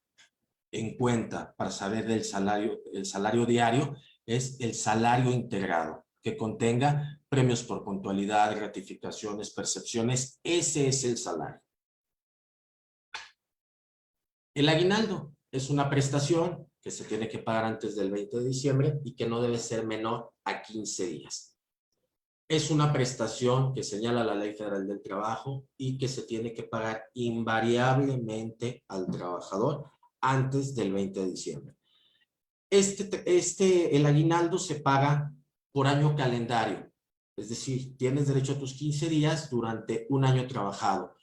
en cuenta para saber del salario, el salario diario, es el salario integrado, que contenga premios por puntualidad, gratificaciones, percepciones. Ese es el salario. El aguinaldo es una prestación que se tiene que pagar antes del 20 de diciembre y que no debe ser menor a 15 días. Es una prestación que señala la Ley Federal del Trabajo y que se tiene que pagar invariablemente al trabajador antes del 20 de diciembre. El aguinaldo se paga por año calendario, es decir, tienes derecho a tus 15 días durante un año trabajado.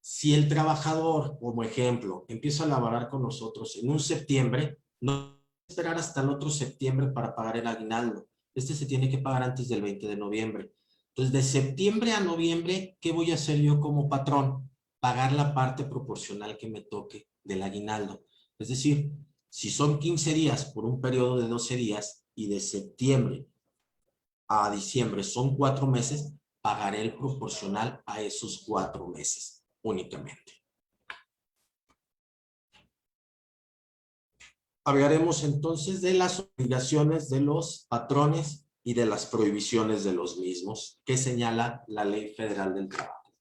Si el trabajador, como ejemplo, empieza a laborar con nosotros en un septiembre, no esperar hasta el otro septiembre para pagar el aguinaldo. Este se tiene que pagar antes del 20 de noviembre. Entonces, de septiembre a noviembre, ¿qué voy a hacer yo como patrón? Pagar la parte proporcional que me toque del aguinaldo. Es decir, Si son 15 días por un periodo de 12 días y de septiembre a diciembre son 4 meses, pagaré el proporcional a esos 4 meses únicamente. Hablaremos entonces de las obligaciones de los patrones y de las prohibiciones de los mismos que señala la Ley Federal del Trabajo.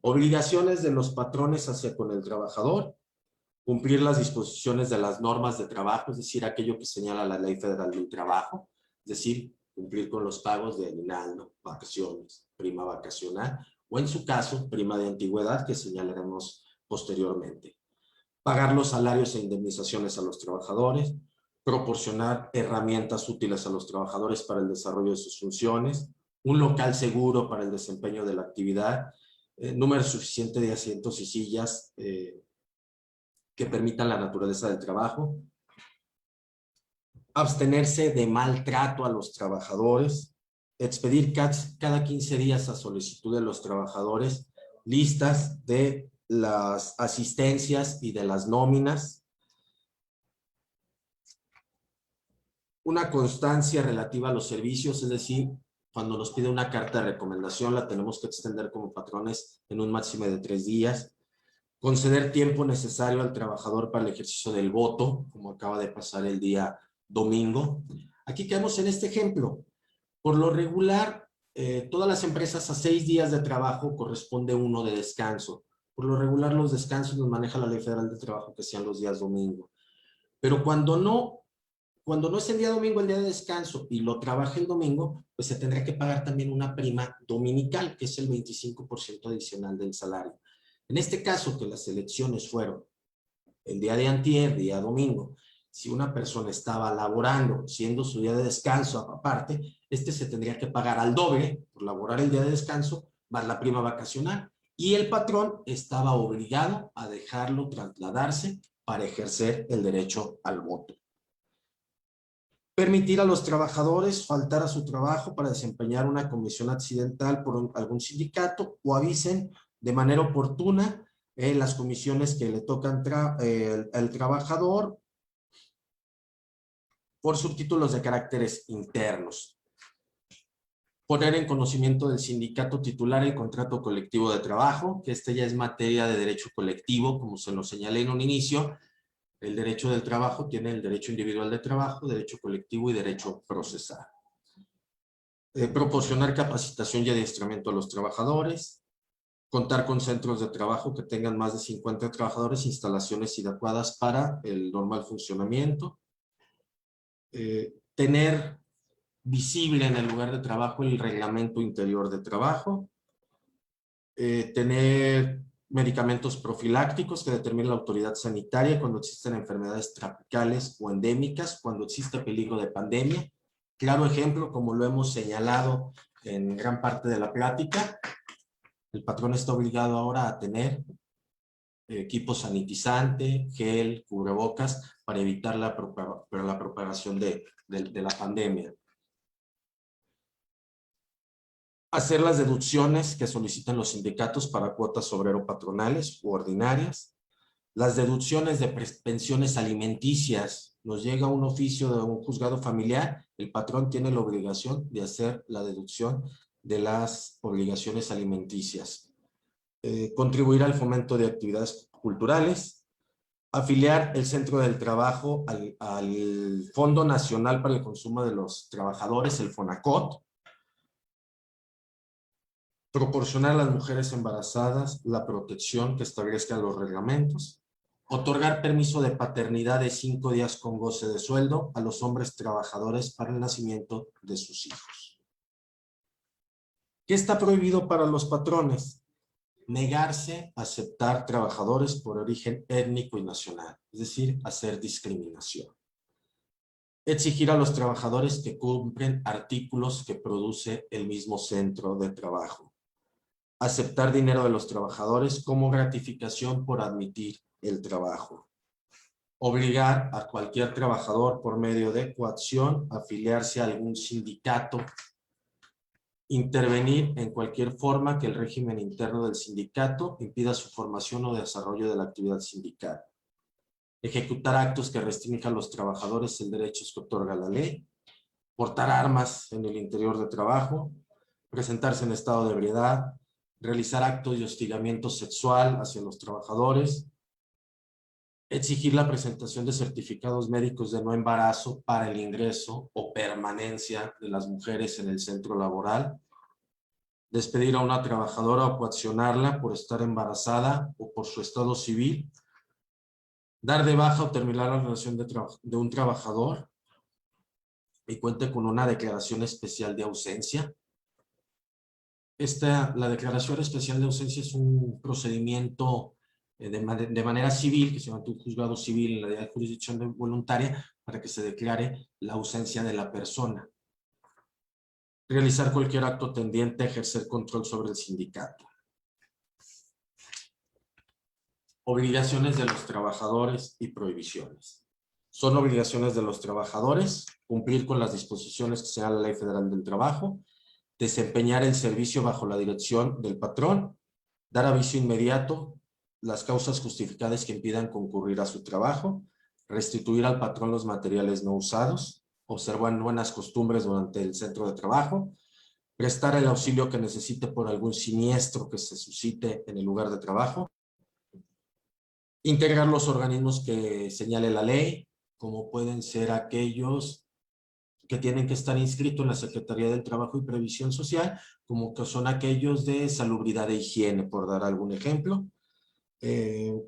Obligaciones de los patrones hacia con el trabajador: cumplir las disposiciones de las normas de trabajo, es decir, aquello que señala la Ley Federal del Trabajo, es decir, cumplir con los pagos de aguinaldo, vacaciones, prima vacacional, o en su caso, prima de antigüedad, que señalaremos posteriormente. Pagar los salarios e indemnizaciones a los trabajadores, proporcionar herramientas útiles a los trabajadores para el desarrollo de sus funciones, un local seguro para el desempeño de la actividad, número suficiente de asientos y sillas que permitan la naturaleza del trabajo, abstenerse de maltrato a los trabajadores, expedir cada 15 días a solicitud de los trabajadores listas de las asistencias y de las nóminas, una constancia relativa a los servicios, es decir, cuando nos pide una carta de recomendación la tenemos que extender como patrones en un máximo de 3 días, conceder tiempo necesario al trabajador para el ejercicio del voto, como acaba de pasar el día domingo. Aquí quedamos en este ejemplo. Por lo regular, todas las empresas a 6 días de trabajo corresponde 1 de descanso. Por lo regular, los descansos los maneja la Ley Federal del Trabajo, que sean los días domingo. Pero cuando no es el día domingo, el día de descanso, y lo trabaja el domingo, pues se tendrá que pagar también una prima dominical, que es el 25% adicional del salario. En este caso, que las elecciones fueron el día de antier, día domingo, si una persona estaba laborando, siendo su día de descanso aparte, se tendría que pagar al doble por laborar el día de descanso, más la prima vacacional, y el patrón estaba obligado a dejarlo trasladarse para ejercer el derecho al voto. Permitir a los trabajadores faltar a su trabajo para desempeñar una comisión accidental por algún sindicato o avisen de manera oportuna las comisiones que le tocan al trabajador por subtítulos de caracteres internos. Poner en conocimiento del sindicato titular el contrato colectivo de trabajo, que ya es materia de derecho colectivo, como se lo señalé en un inicio. El derecho del trabajo tiene el derecho individual de trabajo, derecho colectivo y derecho procesal. Proporcionar capacitación y adiestramiento a los trabajadores. Contar con centros de trabajo que tengan más de 50 trabajadores, instalaciones adecuadas para el normal funcionamiento. Tener visible en el lugar de trabajo el reglamento interior de trabajo. Tener medicamentos profilácticos que determine la autoridad sanitaria cuando existen enfermedades tropicales o endémicas, cuando existe peligro de pandemia. Claro ejemplo, como lo hemos señalado en gran parte de la plática, el patrón está obligado ahora a tener equipo sanitizante, gel, cubrebocas, para evitar la propagación de la pandemia. Hacer las deducciones que solicitan los sindicatos para cuotas obrero-patronales u ordinarias. Las deducciones de pensiones alimenticias. Nos llega un oficio de un juzgado familiar, el patrón tiene la obligación de hacer la deducción de las obligaciones alimenticias. Contribuir al fomento de actividades culturales. Afiliar el centro del trabajo al Fondo Nacional para el Consumo de los Trabajadores, el FONACOT. Proporcionar a las mujeres embarazadas la protección que establezcan los reglamentos. Otorgar permiso de paternidad de 5 días con goce de sueldo a los hombres trabajadores para el nacimiento de sus hijos. ¿Qué está prohibido para los patrones? Negarse a aceptar trabajadores por origen étnico y nacional, es decir, hacer discriminación. Exigir a los trabajadores que cumplen artículos que produce el mismo centro de trabajo. Aceptar dinero de los trabajadores como gratificación por admitir el trabajo. Obligar a cualquier trabajador por medio de coacción a afiliarse a algún sindicato. Intervenir en cualquier forma que el régimen interno del sindicato impida su formación o desarrollo de la actividad sindical. ejecutar actos que restrinjan a los trabajadores el derechos que otorga la ley, portar armas en el interior de trabajo, presentarse en estado de ebriedad, realizar actos de hostigamiento sexual hacia los trabajadores, exigir la presentación de certificados médicos de no embarazo para el ingreso o permanencia de las mujeres en el centro laboral, despedir a una trabajadora o coaccionarla por estar embarazada o por su estado civil, dar de baja o terminar la relación de un trabajador y cuente con una declaración especial de ausencia. La declaración especial de ausencia es un procedimiento de manera civil, que se llama un juzgado civil en la de jurisdicción voluntaria, para que se declare la ausencia de la persona. Realizar cualquier acto tendiente a ejercer control sobre el sindicato. Obligaciones de los trabajadores y prohibiciones. Son obligaciones de los trabajadores cumplir con las disposiciones que señala la Ley Federal del Trabajo, desempeñar el servicio bajo la dirección del patrón, dar aviso inmediato, las causas justificadas que impidan concurrir a su trabajo, restituir al patrón los materiales no usados, observar buenas costumbres durante el centro de trabajo, prestar el auxilio que necesite por algún siniestro que se suscite en el lugar de trabajo, integrar los organismos que señale la ley, como pueden ser aquellos que tienen que estar inscritos en la Secretaría del Trabajo y Previsión Social, como que son aquellos de salubridad e higiene, por dar algún ejemplo.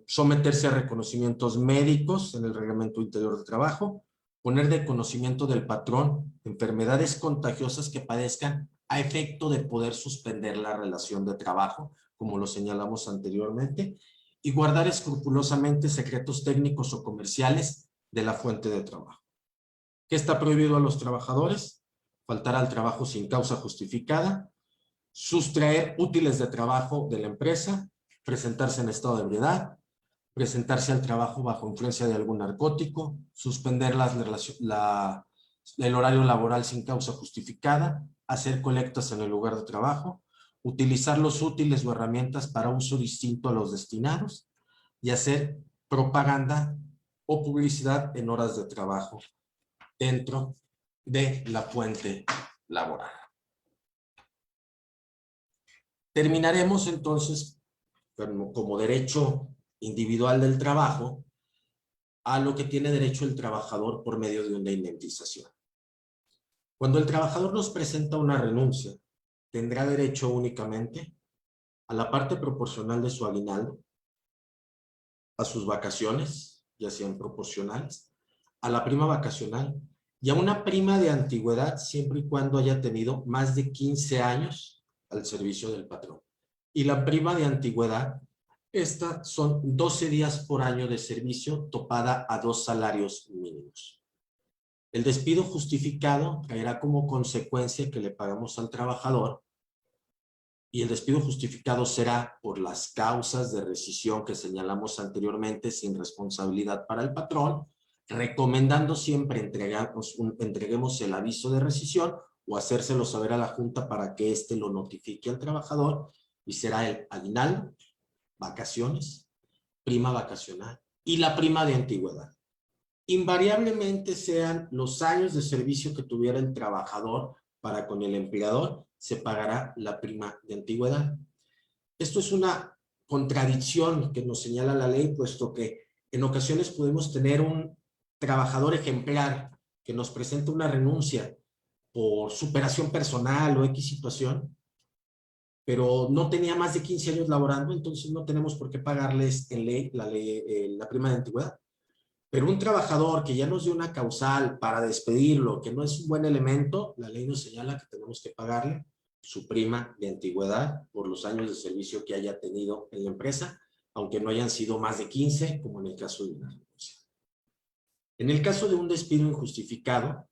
Someterse a reconocimientos médicos en el Reglamento Interior del Trabajo, poner de conocimiento del patrón enfermedades contagiosas que padezcan a efecto de poder suspender la relación de trabajo, como lo señalamos anteriormente, y guardar escrupulosamente secretos técnicos o comerciales de la fuente de trabajo. ¿Qué está prohibido a los trabajadores? Faltar al trabajo sin causa justificada, sustraer útiles de trabajo de la empresa, presentarse en estado de ebriedad, presentarse al trabajo bajo influencia de algún narcótico, suspender el horario laboral sin causa justificada, hacer colectas en el lugar de trabajo, utilizar los útiles o herramientas para uso distinto a los destinados y hacer propaganda o publicidad en horas de trabajo dentro de la fuente laboral. Terminaremos entonces como derecho individual del trabajo a lo que tiene derecho el trabajador por medio de una indemnización. Cuando el trabajador nos presenta una renuncia, tendrá derecho únicamente a la parte proporcional de su aguinaldo, a sus vacaciones, ya sean proporcionales, a la prima vacacional y a una prima de antigüedad siempre y cuando haya tenido más de 15 años al servicio del patrón. Y la prima de antigüedad, esta son 12 días por año de servicio topada a 2 salarios mínimos. El despido justificado traerá como consecuencia que le pagamos al trabajador y el despido justificado será por las causas de rescisión que señalamos anteriormente sin responsabilidad para el patrón, recomendando siempre entreguemos el aviso de rescisión o hacérselo saber a la Junta para que éste lo notifique al trabajador y será el aguinaldo, vacaciones, prima vacacional y la prima de antigüedad. Invariablemente sean los años de servicio que tuviera el trabajador para con el empleador, se pagará la prima de antigüedad. Esto es una contradicción que nos señala la ley, puesto que en ocasiones podemos tener un trabajador ejemplar que nos presenta una renuncia por superación personal o X situación, pero no tenía más de 15 años laborando, entonces no tenemos por qué pagarles la prima de antigüedad. Pero un trabajador que ya nos dio una causal para despedirlo, que no es un buen elemento, la ley nos señala que tenemos que pagarle su prima de antigüedad por los años de servicio que haya tenido en la empresa, aunque no hayan sido más de 15, como en el caso de una renuncia. En el caso de un despido injustificado,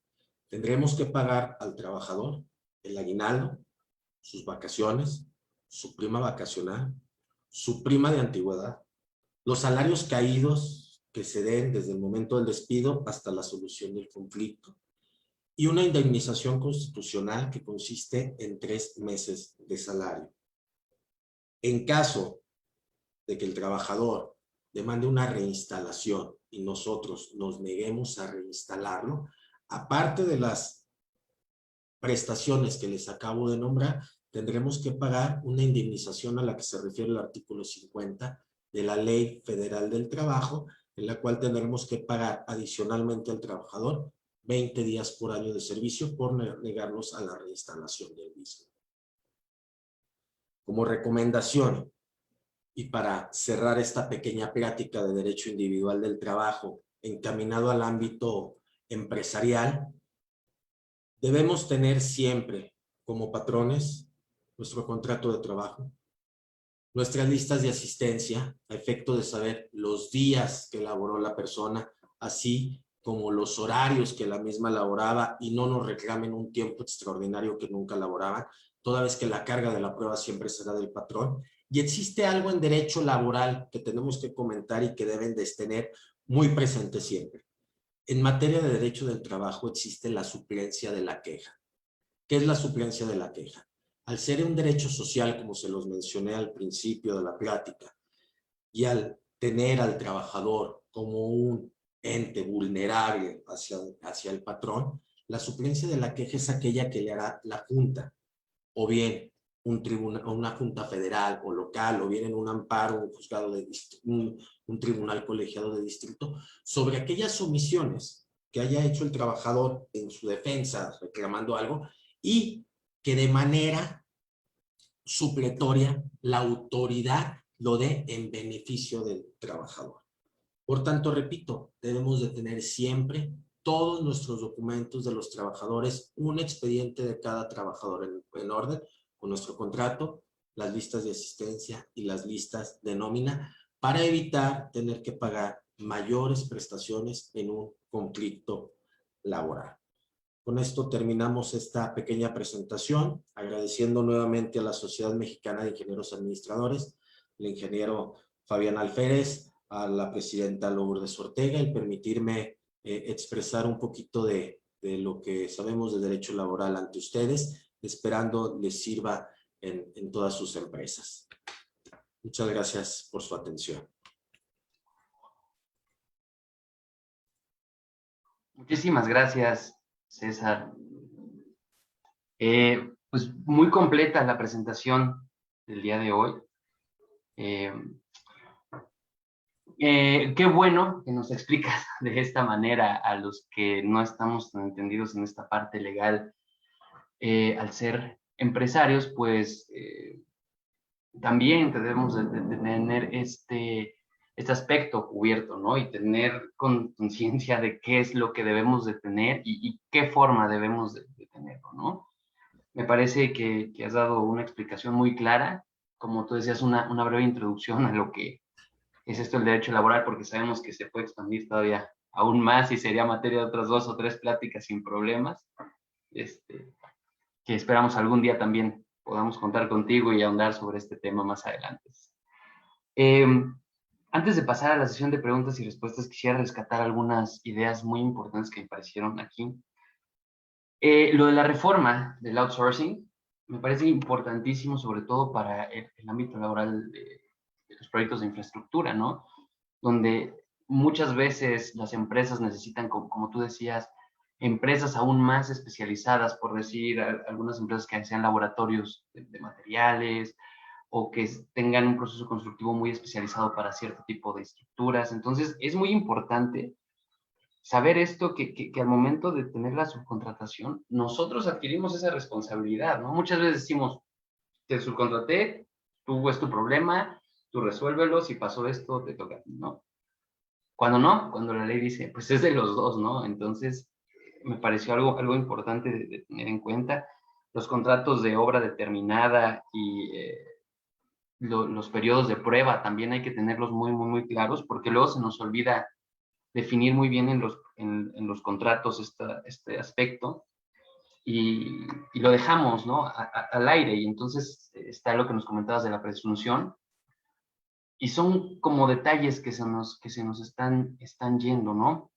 tendremos que pagar al trabajador el aguinaldo, sus vacaciones, su prima vacacional, su prima de antigüedad, los salarios caídos que se den desde el momento del despido hasta la solución del conflicto, y una indemnización constitucional que consiste en 3 meses de salario. En caso de que el trabajador demande una reinstalación y nosotros nos neguemos a reinstalarlo, aparte de las prestaciones que les acabo de nombrar, tendremos que pagar una indemnización a la que se refiere el artículo 50 de la Ley Federal del Trabajo, en la cual tendremos que pagar adicionalmente al trabajador 20 días por año de servicio por negarnos a la reinstalación del mismo. Como recomendación, y para cerrar esta pequeña plática de derecho individual del trabajo encaminado al ámbito empresarial, debemos tener siempre como patrones nuestro contrato de trabajo, nuestras listas de asistencia a efecto de saber los días que laboró la persona, así como los horarios que la misma laboraba y no nos reclamen un tiempo extraordinario que nunca laboraban, toda vez que la carga de la prueba siempre será del patrón. Y existe algo en derecho laboral que tenemos que comentar y que deben de tener muy presente siempre. En materia de derecho del trabajo existe la suplencia de la queja. ¿Qué es la suplencia de la queja? Al ser un derecho social, como se los mencioné al principio de la plática, y al tener al trabajador como un ente vulnerable hacia el patrón, la suplencia de la queja es aquella que le hará la Junta, o bien una Junta federal o local, o bien en un amparo, un juzgado de un tribunal colegiado de distrito, sobre aquellas omisiones que haya hecho el trabajador en su defensa reclamando algo y que de manera supletoria la autoridad lo dé en beneficio del trabajador. Por tanto, repito, debemos de tener siempre todos nuestros documentos de los trabajadores, un expediente de cada trabajador en orden, con nuestro contrato, las listas de asistencia y las listas de nómina, para evitar tener que pagar mayores prestaciones en un conflicto laboral. Con esto terminamos esta pequeña presentación, agradeciendo nuevamente a la Sociedad Mexicana de Ingenieros Administradores, el ingeniero Fabián Alférez, a la presidenta Lourdes Ortega, el permitirme expresar un poquito de lo que sabemos de derecho laboral ante ustedes, esperando les sirva en todas sus empresas. Muchas gracias por su atención. Muchísimas gracias, César. Pues muy completa la presentación del día de hoy. Qué bueno que nos explicas de esta manera a los que no estamos tan entendidos en esta parte legal. Al ser empresarios, pues también debemos de tener este aspecto cubierto, ¿no? Y tener conciencia de qué es lo que debemos de tener y qué forma debemos de tenerlo, ¿no? Me parece que has dado una explicación muy clara, como tú decías, una breve introducción a lo que es esto el derecho laboral, porque sabemos que se puede expandir todavía aún más y sería materia de otras 2 o 3 pláticas sin problemas, que esperamos algún día también podamos contar contigo y ahondar sobre este tema más adelante. Antes de pasar a la sesión de preguntas y respuestas, quisiera rescatar algunas ideas muy importantes que me parecieron aquí. Lo de la reforma del outsourcing me parece importantísimo, sobre todo para el ámbito laboral de los proyectos de infraestructura, ¿no? Donde muchas veces las empresas necesitan, como tú decías, empresas aún más especializadas, por decir, algunas empresas que sean laboratorios de materiales o que tengan un proceso constructivo muy especializado para cierto tipo de estructuras. Entonces, es muy importante saber esto, que al momento de tener la subcontratación, nosotros adquirimos esa responsabilidad, ¿no? Muchas veces decimos, te subcontraté, tú es tu problema, tú resuélvelo, si pasó esto, te toca a ti, ¿no? Cuando no, cuando la ley dice, pues es de los dos, ¿no? Entonces, me pareció algo importante de tener en cuenta. Los contratos de obra determinada y los periodos de prueba también hay que tenerlos muy claros, porque luego se nos olvida definir muy bien en los contratos este aspecto y lo dejamos, ¿no? Al aire. Y entonces está lo que nos comentabas de la presunción. Y son como detalles que se nos están yendo, ¿no?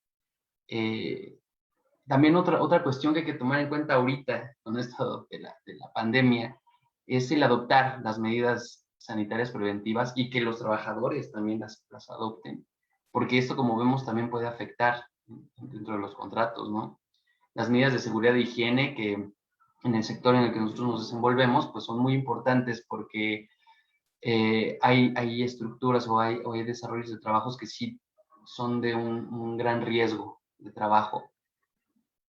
También otra cuestión que hay que tomar en cuenta ahorita con esto de la pandemia es el adoptar las medidas sanitarias preventivas y que los trabajadores también las adopten, porque esto, como vemos, también puede afectar dentro de los contratos, ¿no? Las medidas de seguridad e higiene que en el sector en el que nosotros nos desenvolvemos, pues son muy importantes porque hay estructuras o hay desarrollos de trabajos que sí son de un gran riesgo de trabajo.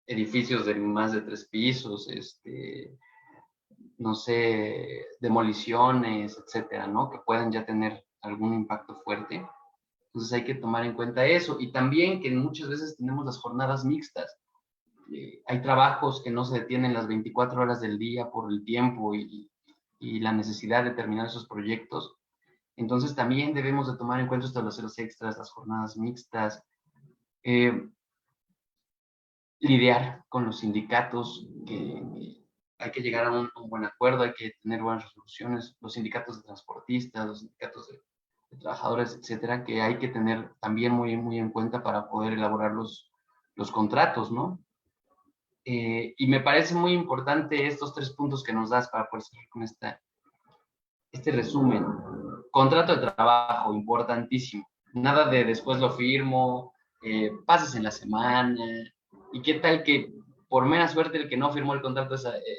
Edificios de más de 3 pisos, no sé, demoliciones, etcétera, ¿no? Que puedan ya tener algún impacto fuerte. Entonces hay que tomar en cuenta eso. Y también que muchas veces tenemos las jornadas mixtas. Hay trabajos que no se detienen las 24 horas del día por el tiempo y la necesidad de terminar esos proyectos. Entonces también debemos de tomar en cuenta esto de los ceros extras, las jornadas mixtas, lidiar con los sindicatos, que hay que llegar a un buen acuerdo, hay que tener buenas resoluciones, los sindicatos de transportistas, los sindicatos de trabajadores, etcétera, que hay que tener también muy, muy en cuenta para poder elaborar los contratos, ¿no? Y me parece muy importante estos 3 puntos que nos das para poder seguir con este resumen. Contrato de trabajo, importantísimo. Nada de después lo firmo, pases en la semana. ¿Y qué tal que por mera suerte el que no firmó el contrato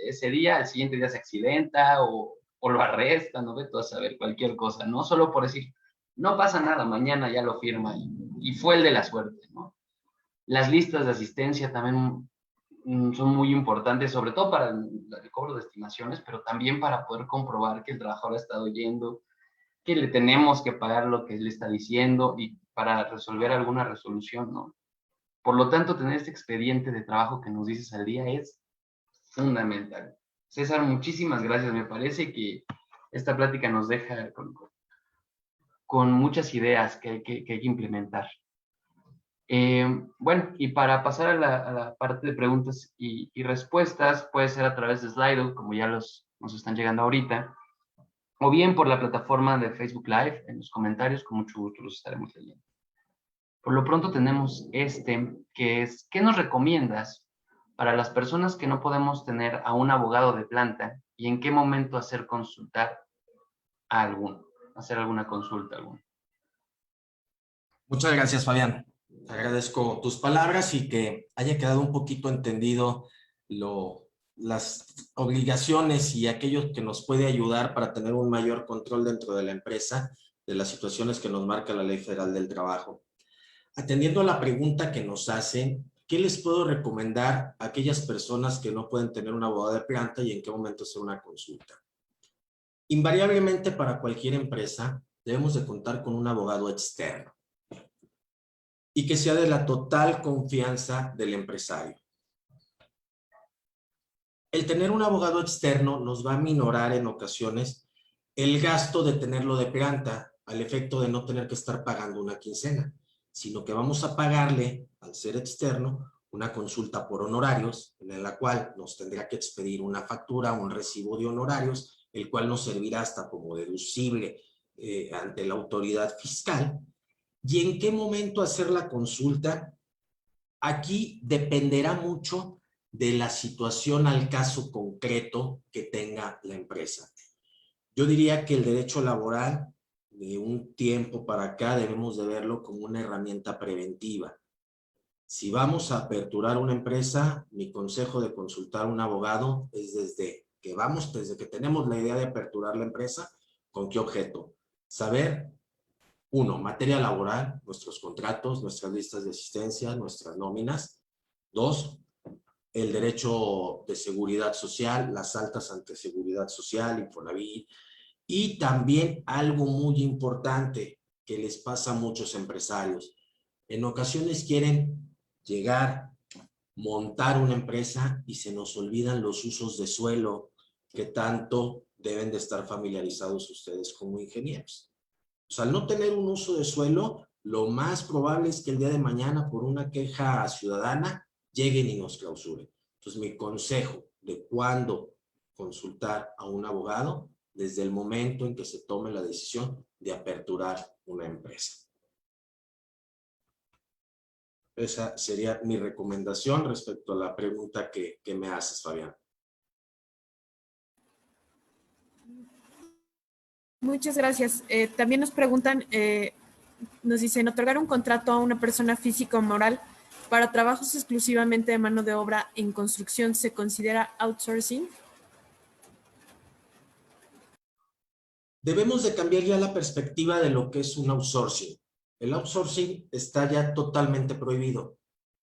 ese día, al siguiente día se accidenta o lo arrestan, no ve tú a saber cualquier cosa, ¿no? Solo por decir, no pasa nada, mañana ya lo firma y fue el de la suerte, ¿no? Las listas de asistencia también son muy importantes, sobre todo para el cobro de estimaciones, pero también para poder comprobar que el trabajador ha estado yendo, que le tenemos que pagar lo que él está diciendo y para resolver alguna resolución, ¿no? Por lo tanto, tener este expediente de trabajo que nos dices al día es fundamental. César, muchísimas gracias. Me parece que esta plática nos deja con muchas ideas que hay que implementar. Bueno, y para pasar a la parte de preguntas y respuestas, puede ser a través de Slido, como ya nos están llegando ahorita, o bien por la plataforma de Facebook Live, en los comentarios, con mucho gusto los estaremos leyendo. Por lo pronto tenemos que es, ¿qué nos recomiendas para las personas que no podemos tener a un abogado de planta y en qué momento hacer consultar a alguno, hacer alguna consulta a alguno? Muchas gracias, Fabián. Agradezco tus palabras y que haya quedado un poquito entendido las obligaciones y aquello que nos puede ayudar para tener un mayor control dentro de la empresa de las situaciones que nos marca la Ley Federal del Trabajo. Atendiendo a la pregunta que nos hacen, ¿qué les puedo recomendar a aquellas personas que no pueden tener un abogado de planta y en qué momento hacer una consulta? Invariablemente para cualquier empresa debemos de contar con un abogado externo y que sea de la total confianza del empresario. El tener un abogado externo nos va a minorar en ocasiones el gasto de tenerlo de planta, al efecto de no tener que estar pagando una quincena, sino que vamos a pagarle, al ser externo, una consulta por honorarios, en la cual nos tendrá que expedir una factura, un recibo de honorarios, el cual nos servirá hasta como deducible ante la autoridad fiscal. ¿Y en qué momento hacer la consulta? Aquí dependerá mucho de la situación al caso concreto que tenga la empresa. Yo diría que el derecho laboral, de un tiempo para acá, debemos de verlo como una herramienta preventiva. Si vamos a aperturar una empresa, mi consejo de consultar a un abogado es desde que tenemos la idea de aperturar la empresa, ¿con qué objeto? Saber, uno, materia laboral, nuestros contratos, nuestras listas de asistencia, nuestras nóminas. Dos, el derecho de seguridad social, las altas ante seguridad social, Infonavit. Y también algo muy importante que les pasa a muchos empresarios. En ocasiones quieren llegar, montar una empresa y se nos olvidan los usos de suelo que tanto deben de estar familiarizados ustedes como ingenieros. O sea, al no tener un uso de suelo, lo más probable es que el día de mañana, por una queja ciudadana, lleguen y nos clausuren. Entonces, mi consejo de cuándo consultar a un abogado, desde el momento en que se tome la decisión de aperturar una empresa. Esa sería mi recomendación respecto a la pregunta que me haces, Fabián. Muchas gracias. También nos preguntan, nos dicen, otorgar un contrato a una persona física o moral para trabajos exclusivamente de mano de obra en construcción, ¿se considera outsourcing? Debemos de cambiar ya la perspectiva de lo que es un outsourcing. El outsourcing está ya totalmente prohibido.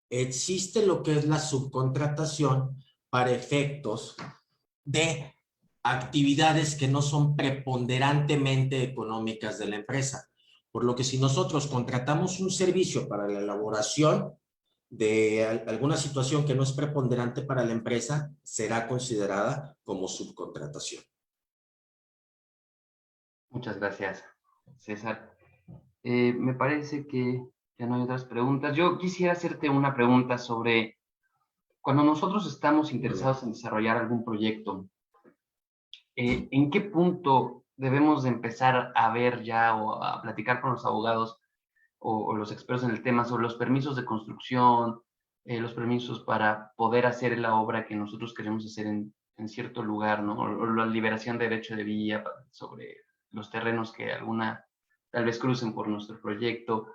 Existe lo que es la subcontratación para efectos de actividades que no son preponderantemente económicas de la empresa. Por lo que si nosotros contratamos un servicio para la elaboración de alguna situación que no es preponderante para la empresa, será considerada como subcontratación. Muchas gracias, César. Me parece que ya no hay otras preguntas. Yo quisiera hacerte una pregunta sobre cuando nosotros estamos interesados en desarrollar algún proyecto, ¿en qué punto debemos de empezar a ver ya o a platicar con los abogados o los expertos en el tema sobre los permisos de construcción, los permisos para poder hacer la obra que nosotros queremos hacer en cierto lugar, ¿no? O la liberación de derecho de vía sobre los terrenos que alguna tal vez crucen por nuestro proyecto?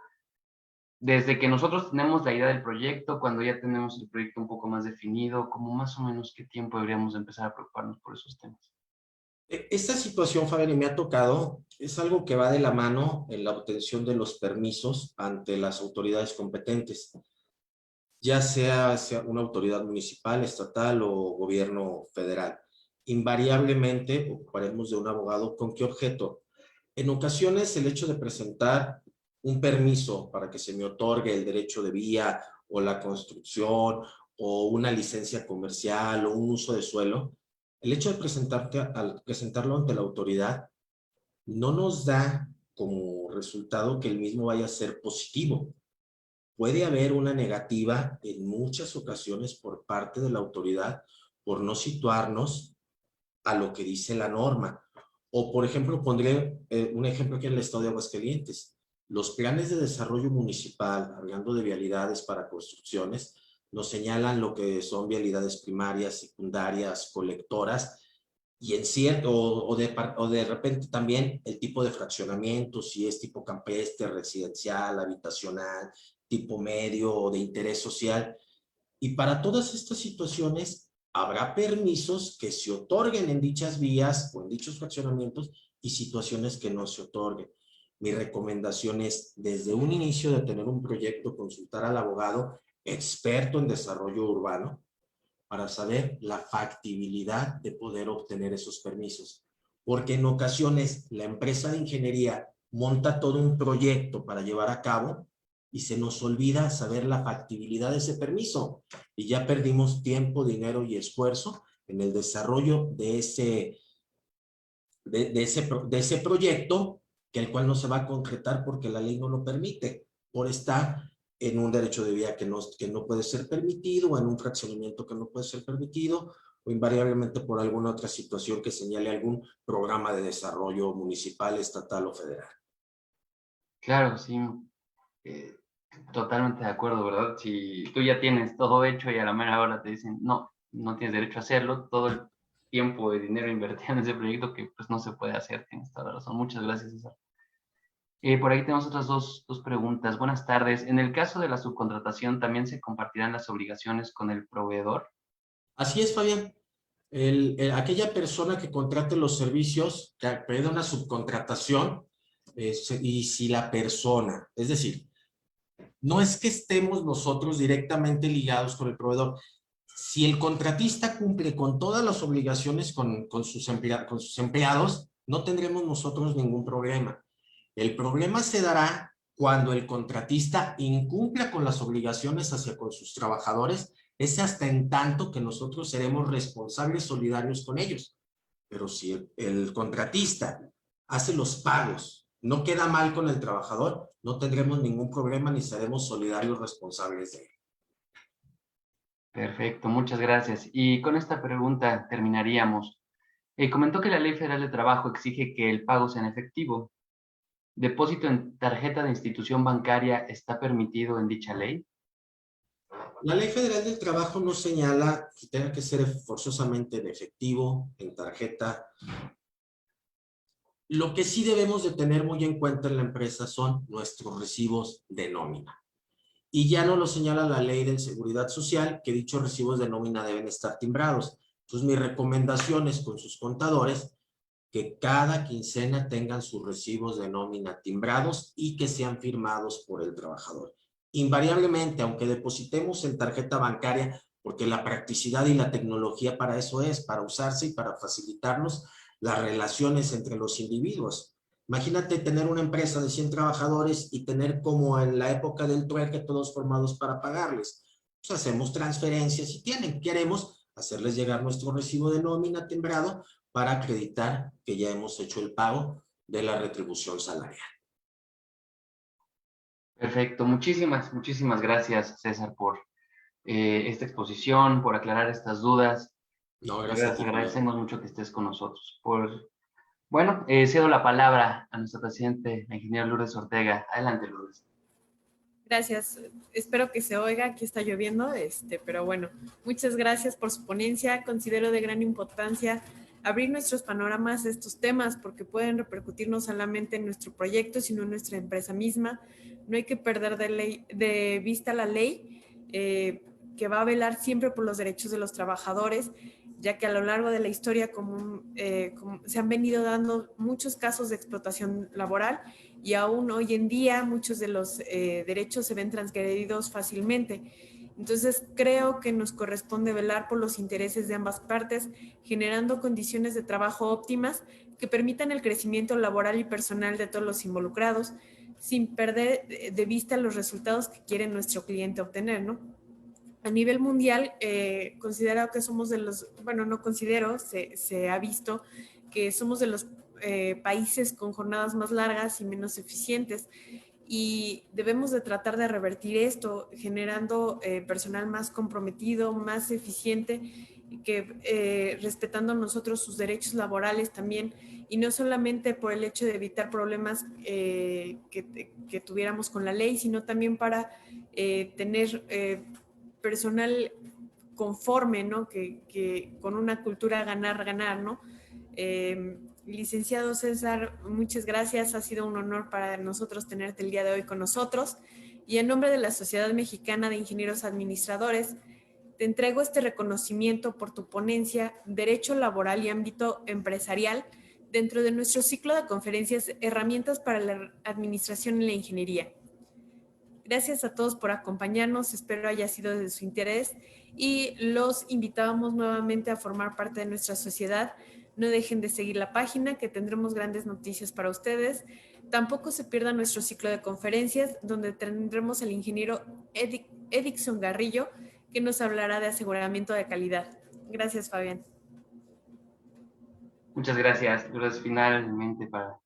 Desde que nosotros tenemos la idea del proyecto, cuando ya tenemos el proyecto un poco más definido, como más o menos qué tiempo deberíamos empezar a preocuparnos por esos temas. Esta situación, Fabián, y me ha tocado, es algo que va de la mano en la obtención de los permisos ante las autoridades competentes, ya sea una autoridad municipal, estatal o gobierno federal. Invariablemente ocuparemos de un abogado. ¿Con qué objeto? En ocasiones el hecho de presentar un permiso para que se me otorgue el derecho de vía o la construcción o una licencia comercial o un uso de suelo, el hecho de presentarlo ante la autoridad no nos da como resultado que el mismo vaya a ser positivo. Puede haber una negativa en muchas ocasiones por parte de la autoridad por no situarnos a lo que dice la norma. O, por ejemplo, pondré un ejemplo aquí en el estado de Aguascalientes. Los planes de desarrollo municipal, hablando de vialidades para construcciones, nos señalan lo que son vialidades primarias, secundarias, colectoras, y en cierto, o de repente también el tipo de fraccionamiento, si es tipo campestre, residencial, habitacional, tipo medio o de interés social. Y para todas estas situaciones habrá permisos que se otorguen en dichas vías o en dichos fraccionamientos y situaciones que no se otorguen. Mi recomendación es, desde un inicio de tener un proyecto, consultar al abogado experto en desarrollo urbano para saber la factibilidad de poder obtener esos permisos. Porque en ocasiones la empresa de ingeniería monta todo un proyecto para llevar a cabo y se nos olvida saber la factibilidad de ese permiso y ya perdimos tiempo, dinero y esfuerzo en el desarrollo de ese proyecto, que el cual no se va a concretar porque la ley no lo permite, por estar en un derecho de vía que no puede ser permitido, o en un fraccionamiento que no puede ser permitido, o invariablemente por alguna otra situación que señale algún programa de desarrollo municipal, estatal o federal. Claro, sí, eh, totalmente de acuerdo, ¿verdad? Si tú ya tienes todo hecho y a la mera hora te dicen, no, no tienes derecho a hacerlo, todo el tiempo y dinero invertido en ese proyecto que pues no se puede hacer, tienes toda la razón. Muchas gracias, César. Por ahí tenemos otras dos preguntas. Buenas tardes. En el caso de la subcontratación, ¿también se compartirán las obligaciones con el proveedor? Así es, Fabián. Aquella persona que contrate los servicios, que pide una subcontratación, y si la persona, es decir, no es que estemos nosotros directamente ligados con el proveedor. Si el contratista cumple con todas las obligaciones con sus empleados, no tendremos nosotros ningún problema. El problema se dará cuando el contratista incumpla con las obligaciones hacia con sus trabajadores, es hasta en tanto que nosotros seremos responsables solidarios con ellos. Pero si el contratista hace los pagos, no queda mal con el trabajador, no tendremos ningún problema ni seremos solidarios responsables de él. Perfecto, muchas gracias. Y con esta pregunta terminaríamos. Comentó que la Ley Federal de Trabajo exige que el pago sea en efectivo. ¿Depósito en tarjeta de institución bancaria está permitido en dicha ley? La Ley Federal del Trabajo no señala que tenga que ser forzosamente en efectivo, en tarjeta. Lo que sí debemos de tener muy en cuenta en la empresa son nuestros recibos de nómina. Y ya nos lo señala la ley de seguridad social, que dichos recibos de nómina deben estar timbrados. Entonces, mi recomendación es con sus contadores que cada quincena tengan sus recibos de nómina timbrados y que sean firmados por el trabajador. Invariablemente, aunque depositemos en tarjeta bancaria, porque la practicidad y la tecnología para eso es, para usarse y para facilitarnos las relaciones entre los individuos. Imagínate tener una empresa de 100 trabajadores y tener como en la época del trueque todos formados para pagarles. Pues hacemos transferencias y queremos hacerles llegar nuestro recibo de nómina timbrado para acreditar que ya hemos hecho el pago de la retribución salarial. Perfecto. Muchísimas gracias, César, por esta exposición, por aclarar estas dudas. No, gracias a ti. Agradecemos mucho que estés con nosotros. Bueno, cedo la palabra a nuestra presidente, la ingeniera Lourdes Ortega. Adelante, Lourdes. Gracias. Espero que se oiga. Aquí está lloviendo, pero bueno, muchas gracias por su ponencia. Considero de gran importancia abrir nuestros panoramas a estos temas porque pueden repercutir no solamente en nuestro proyecto, sino en nuestra empresa misma. No hay que perder de vista la ley que va a velar siempre por los derechos de los trabajadores, ya que a lo largo de la historia como se han venido dando muchos casos de explotación laboral y aún hoy en día muchos de los derechos se ven transgredidos fácilmente. Entonces creo que nos corresponde velar por los intereses de ambas partes, generando condiciones de trabajo óptimas que permitan el crecimiento laboral y personal de todos los involucrados, sin perder de vista los resultados que quiere nuestro cliente obtener, ¿no? A nivel mundial, considero que somos de los, bueno, no considero, se ha visto que somos de los países con jornadas más largas y menos eficientes y debemos de tratar de revertir esto generando personal más comprometido, más eficiente, que respetando nosotros sus derechos laborales también y no solamente por el hecho de evitar problemas que tuviéramos con la ley, sino también para tener personal conforme, ¿no? Que con una cultura ganar, ¿no? Licenciado César, muchas gracias. Ha sido un honor para nosotros tenerte el día de hoy con nosotros. Y en nombre de la Sociedad Mexicana de Ingenieros Administradores, te entrego este reconocimiento por tu ponencia Derecho Laboral y Ámbito Empresarial dentro de nuestro ciclo de conferencias Herramientas para la Administración en la Ingeniería. Gracias a todos por acompañarnos, espero haya sido de su interés y los invitamos nuevamente a formar parte de nuestra sociedad. No dejen de seguir la página, que tendremos grandes noticias para ustedes. Tampoco se pierdan nuestro ciclo de conferencias, donde tendremos al ingeniero Edixon Garrillo, que nos hablará de aseguramiento de calidad. Gracias, Fabián. Muchas gracias. Entonces, finalmente, para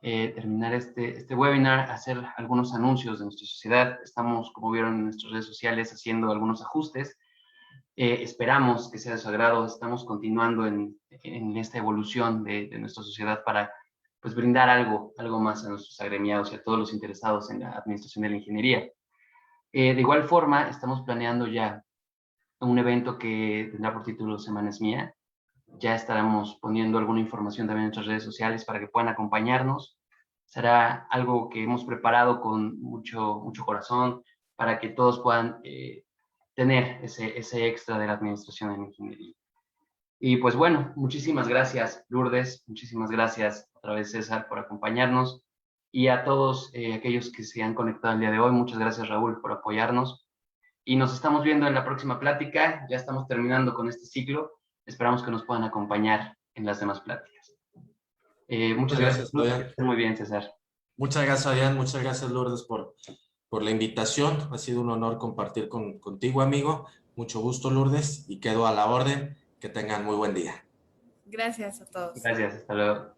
terminar este webinar, hacer algunos anuncios de nuestra sociedad. Estamos, como vieron en nuestras redes sociales, haciendo algunos ajustes. Esperamos que sea de su agrado. Estamos continuando en esta evolución de nuestra sociedad para pues, brindar algo más a nuestros agremiados y a todos los interesados en la administración de la ingeniería. De igual forma, estamos planeando ya un evento que tendrá por título Semana es Mía. Ya estaremos poniendo alguna información también en nuestras redes sociales para que puedan acompañarnos. Será algo que hemos preparado con mucho corazón para que todos puedan tener ese extra de la administración en ingeniería. Y pues bueno, muchísimas gracias, Lourdes. Muchísimas gracias otra vez, César, por acompañarnos. Y a todos aquellos que se han conectado el día de hoy, muchas gracias, Raúl, por apoyarnos. Y nos estamos viendo en la próxima plática. Ya estamos terminando con este ciclo. Esperamos que nos puedan acompañar en las demás pláticas. Muchas gracias, Fabián. Muy bien, César. Muchas gracias, Fabián. Muchas gracias, Lourdes, por la invitación. Ha sido un honor compartir contigo, amigo. Mucho gusto, Lourdes, y quedo a la orden. Que tengan muy buen día. Gracias a todos. Gracias, hasta luego.